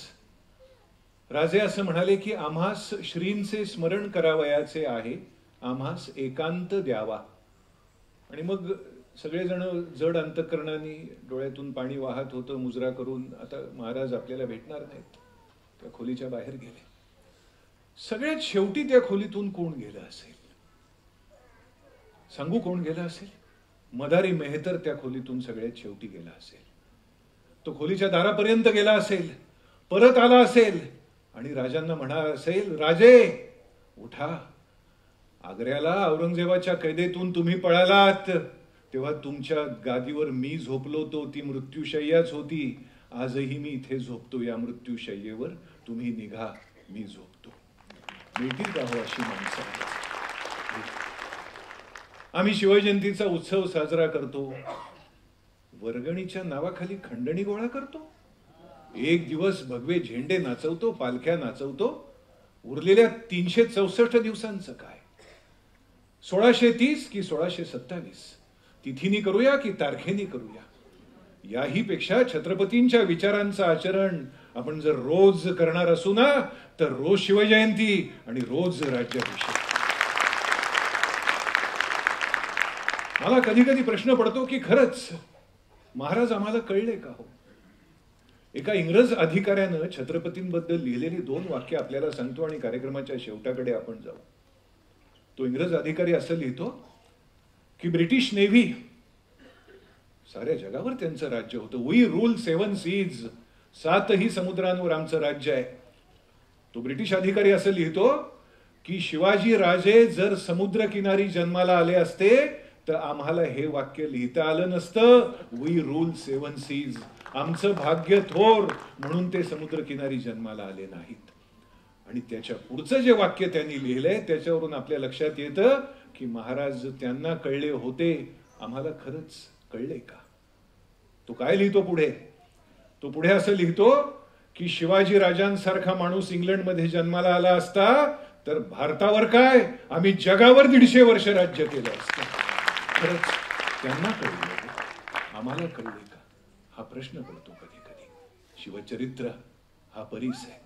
Speaker 5: राजे असं म्हणाले की आम्हास श्रींचे स्मरण करावयाचे आहे, आम्हास एकांत द्यावा. आणि मग सगळेजण जड अंतःकरणाने डोळ्यातून पाणी वाहत होतं, मुजरा करून आता महाराज आपल्याला भेटणार नाहीत, त्या खोलीच्या बाहेर गेले. सगळ्यात शेवटी त्या खोलीतून कोण गेलं असेल? सांगू कोण गेलं असेल? मदारी मेहतर त्या खोलीतून सगळ्यात शेवटी गेला असेल. तो खोलीच्या दारापर्यंत गेला असेल, परत आला असेल आणि राजांना म्हणा असेल, राजे उठा, आग्र्याला औरंगजेबाच्या कैदेतून तुम्ही पळालात, तेव्हा तुमच्या गादीवर मी झोपलो होतो, ती मृत्यूशय्याच होती. आजही मी इथे झोपतो या मृत्यूशय्येवर, तुम्ही निघा, मी झोपतो. मिळतील का हो अशी माणसं? आम्ही शिवजयंतीचा उत्सव साजरा करतो, वर्गणीच्या नावाखाली खंडणी गोळा करतो. एक दिवस भगवे झेंडे नाचवतो, पालख्या नाचवतो. उरलेल्या 364 दिवसांचं काय? 1630 की 1627? तिथीनी करूया की तारखेनी करूया? याही पेक्षा छत्रपतींच्या विचारांचं आचरण आपण जर रोज करणार असू ना, तर रोज शिवजयंती आणि रोज राज्याभिषेक. मला कधी कधी प्रश्न पडतो की खरंच महाराज आम्हाला कळले का हो? एका इंग्रज अधिकाऱ्यानं छत्रपतींबद्दल लिहिलेली 2 वाक्य आपल्याला सांगतो आणि कार्यक्रमाच्या शेवटाकडे आपण जाऊ. तो इंग्रज अधिकारी असं लिहितो की ब्रिटिश नेव्ही, साऱ्या जगावर त्यांचं राज्य होतं. वी रूल 7 सीज, 7ही समुद्रांवर आमचं राज्य आहे. तो ब्रिटिश अधिकारी असं लिहितो की शिवाजी राजे जर समुद्रकिनारी जन्माला आले असते तर आम्हाला हे वाक्य लिहिता आलं नसतं. We rule 7 seas. आमचं भाग्य थोर म्हणून ते समुद्रकिनारी जन्माला आले नाहीत. आणि त्याच्या पुढचं जे वाक्य त्यांनी लिहिलंय त्याच्यावरून आपल्या लक्षात येतं की महाराज त्यांना कळले होते, आम्हाला खरंच कळले का? तो काय लिहितो पुढे? तो पुढे असं लिहितो की शिवाजी राजांसारखा माणूस इंग्लंडमध्ये जन्माला आला असता तर भारतावर काय, आम्ही जगावर 150 वर्ष राज्य केलं असतं. खरंच त्यांना कळले, आम्हाला कळले का? हा प्रश्न पडतो कधी कधी. शिवचरित्र हा परीस आहे.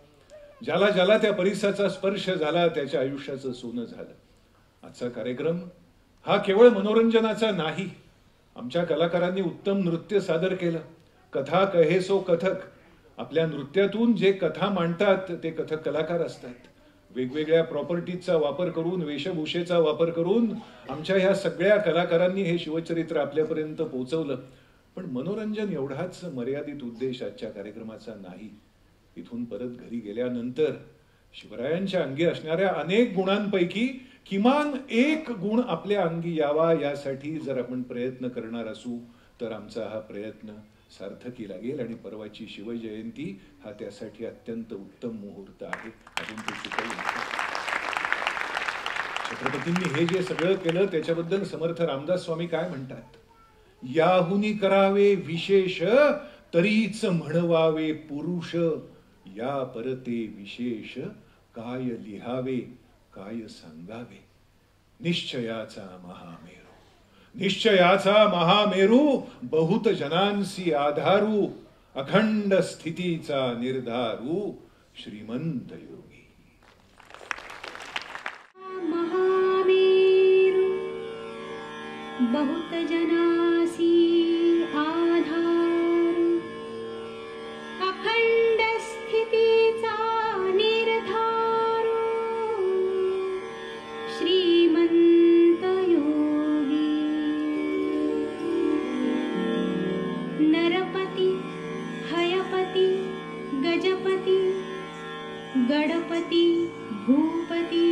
Speaker 5: ज्याला ज्याला त्या परिसाचा स्पर्श झाला त्याच्या आयुष्याचं सोनं झालं. आजचा कार्यक्रम हा केवळ मनोरंजनाचा नाही. आमच्या कलाकारांनी उत्तम नृत्य सादर केलं. कथा कहेसो कथक. आपल्या नृत्यातून जे कथा मांडतात ते कथक कलाकार असतात. वेगवेगळ्या प्रॉपर्टीजचा वापर करून, वेशभूषेचा वापर करून आमच्या ह्या सगळ्या कलाकारांनी हे शिवचरित्र आपल्यापर्यंत पोहोचवलं. पण मनोरंजन एवढाच मर्यादित उद्देश आजच्या कार्यक्रमाचा नाही. इथून परत घरी गेल्यानंतर शिवरायांच्या अंगी असणाऱ्या अनेक गुणांपैकी किमान एक गुण आपल्या अंगी यावा यासाठी जर आपण प्रयत्न करणार असू तर आमचा हा प्रयत्न सार्थकी लागेल आणि परवाची शिवजयंती हा त्यासाठी अत्यंत उत्तम मुहूर्त आहे. अजून ते चुकवू नका. छत्रपतींनी हे जे सगळं केलं त्याच्याबद्दल समर्थ रामदास स्वामी काय म्हणतात? याहुनी करावे विशेष तरीच म्हणवावे पुरुष, या परते विशेष काय लिहावे काय सांगावे. निश्चयाचा महामेरू, निश्चयाचा महामेरू, बहुत जनांसी आधारू, अखंड स्थितीचा निर्धारू श्रीमंत योगी.
Speaker 7: महामेरू बहुत जनासी आधार, अखंड स्थितीचा निर्धार श्रीमंत योगी. नरपती हयपती गजपती गणपती भूपती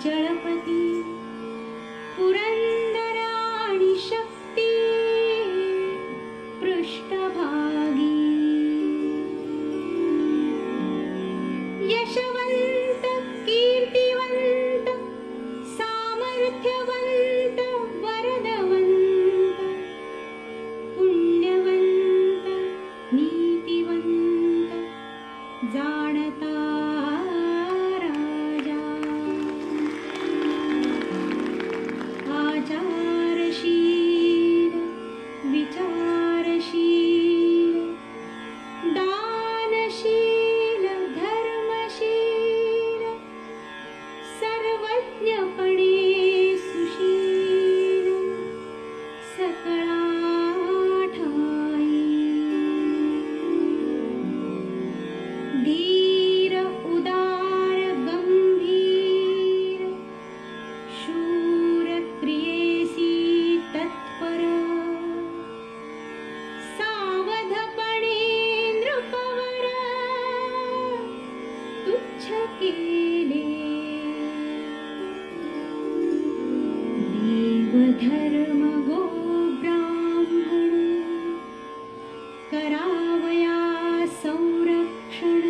Speaker 7: जळपती पुरंदर आणि शक्ती पृष्ठभागी. यशवंत कीर्तिवंत सामर्थ्यवंत वरदवंत पुण्यवंत नीतिवंत जाणता राजा. आचारशील विचारशील दानशील धर्मशील सर्वज्ञपणे सुशील सकळा ठाई. धीर उदार गंभीर शूर क्रियेसी तत्पर सावधपणे नृपवर तुच्छ केले. देव धर्म गो ब्राह्मण करावया संरक्षण.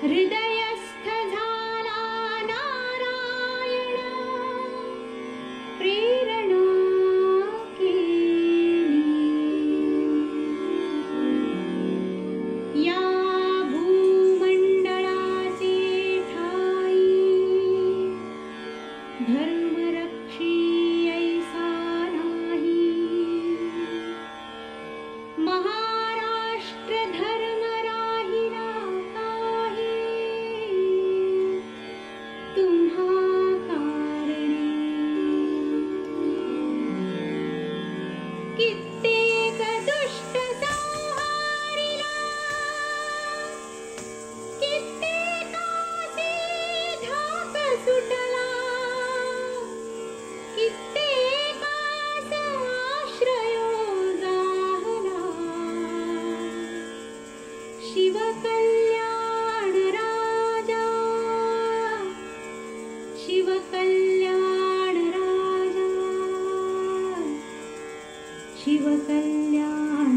Speaker 7: हृदयस्थ झाला नारायण प्रेरणा केली. या भूमंडळाचे ठाई धर्मरक्षी ऐसा नाही. महाराष्ट्र धर्म राहिला काही तुम्हा कारणे. कित्येक दुष्ट संहारिला कित्येकासी धाक सुटला. कित्येकास आश्रयो जाहला. शिवकल्याण राजा शिवकल्याण राजा शिवकल्याण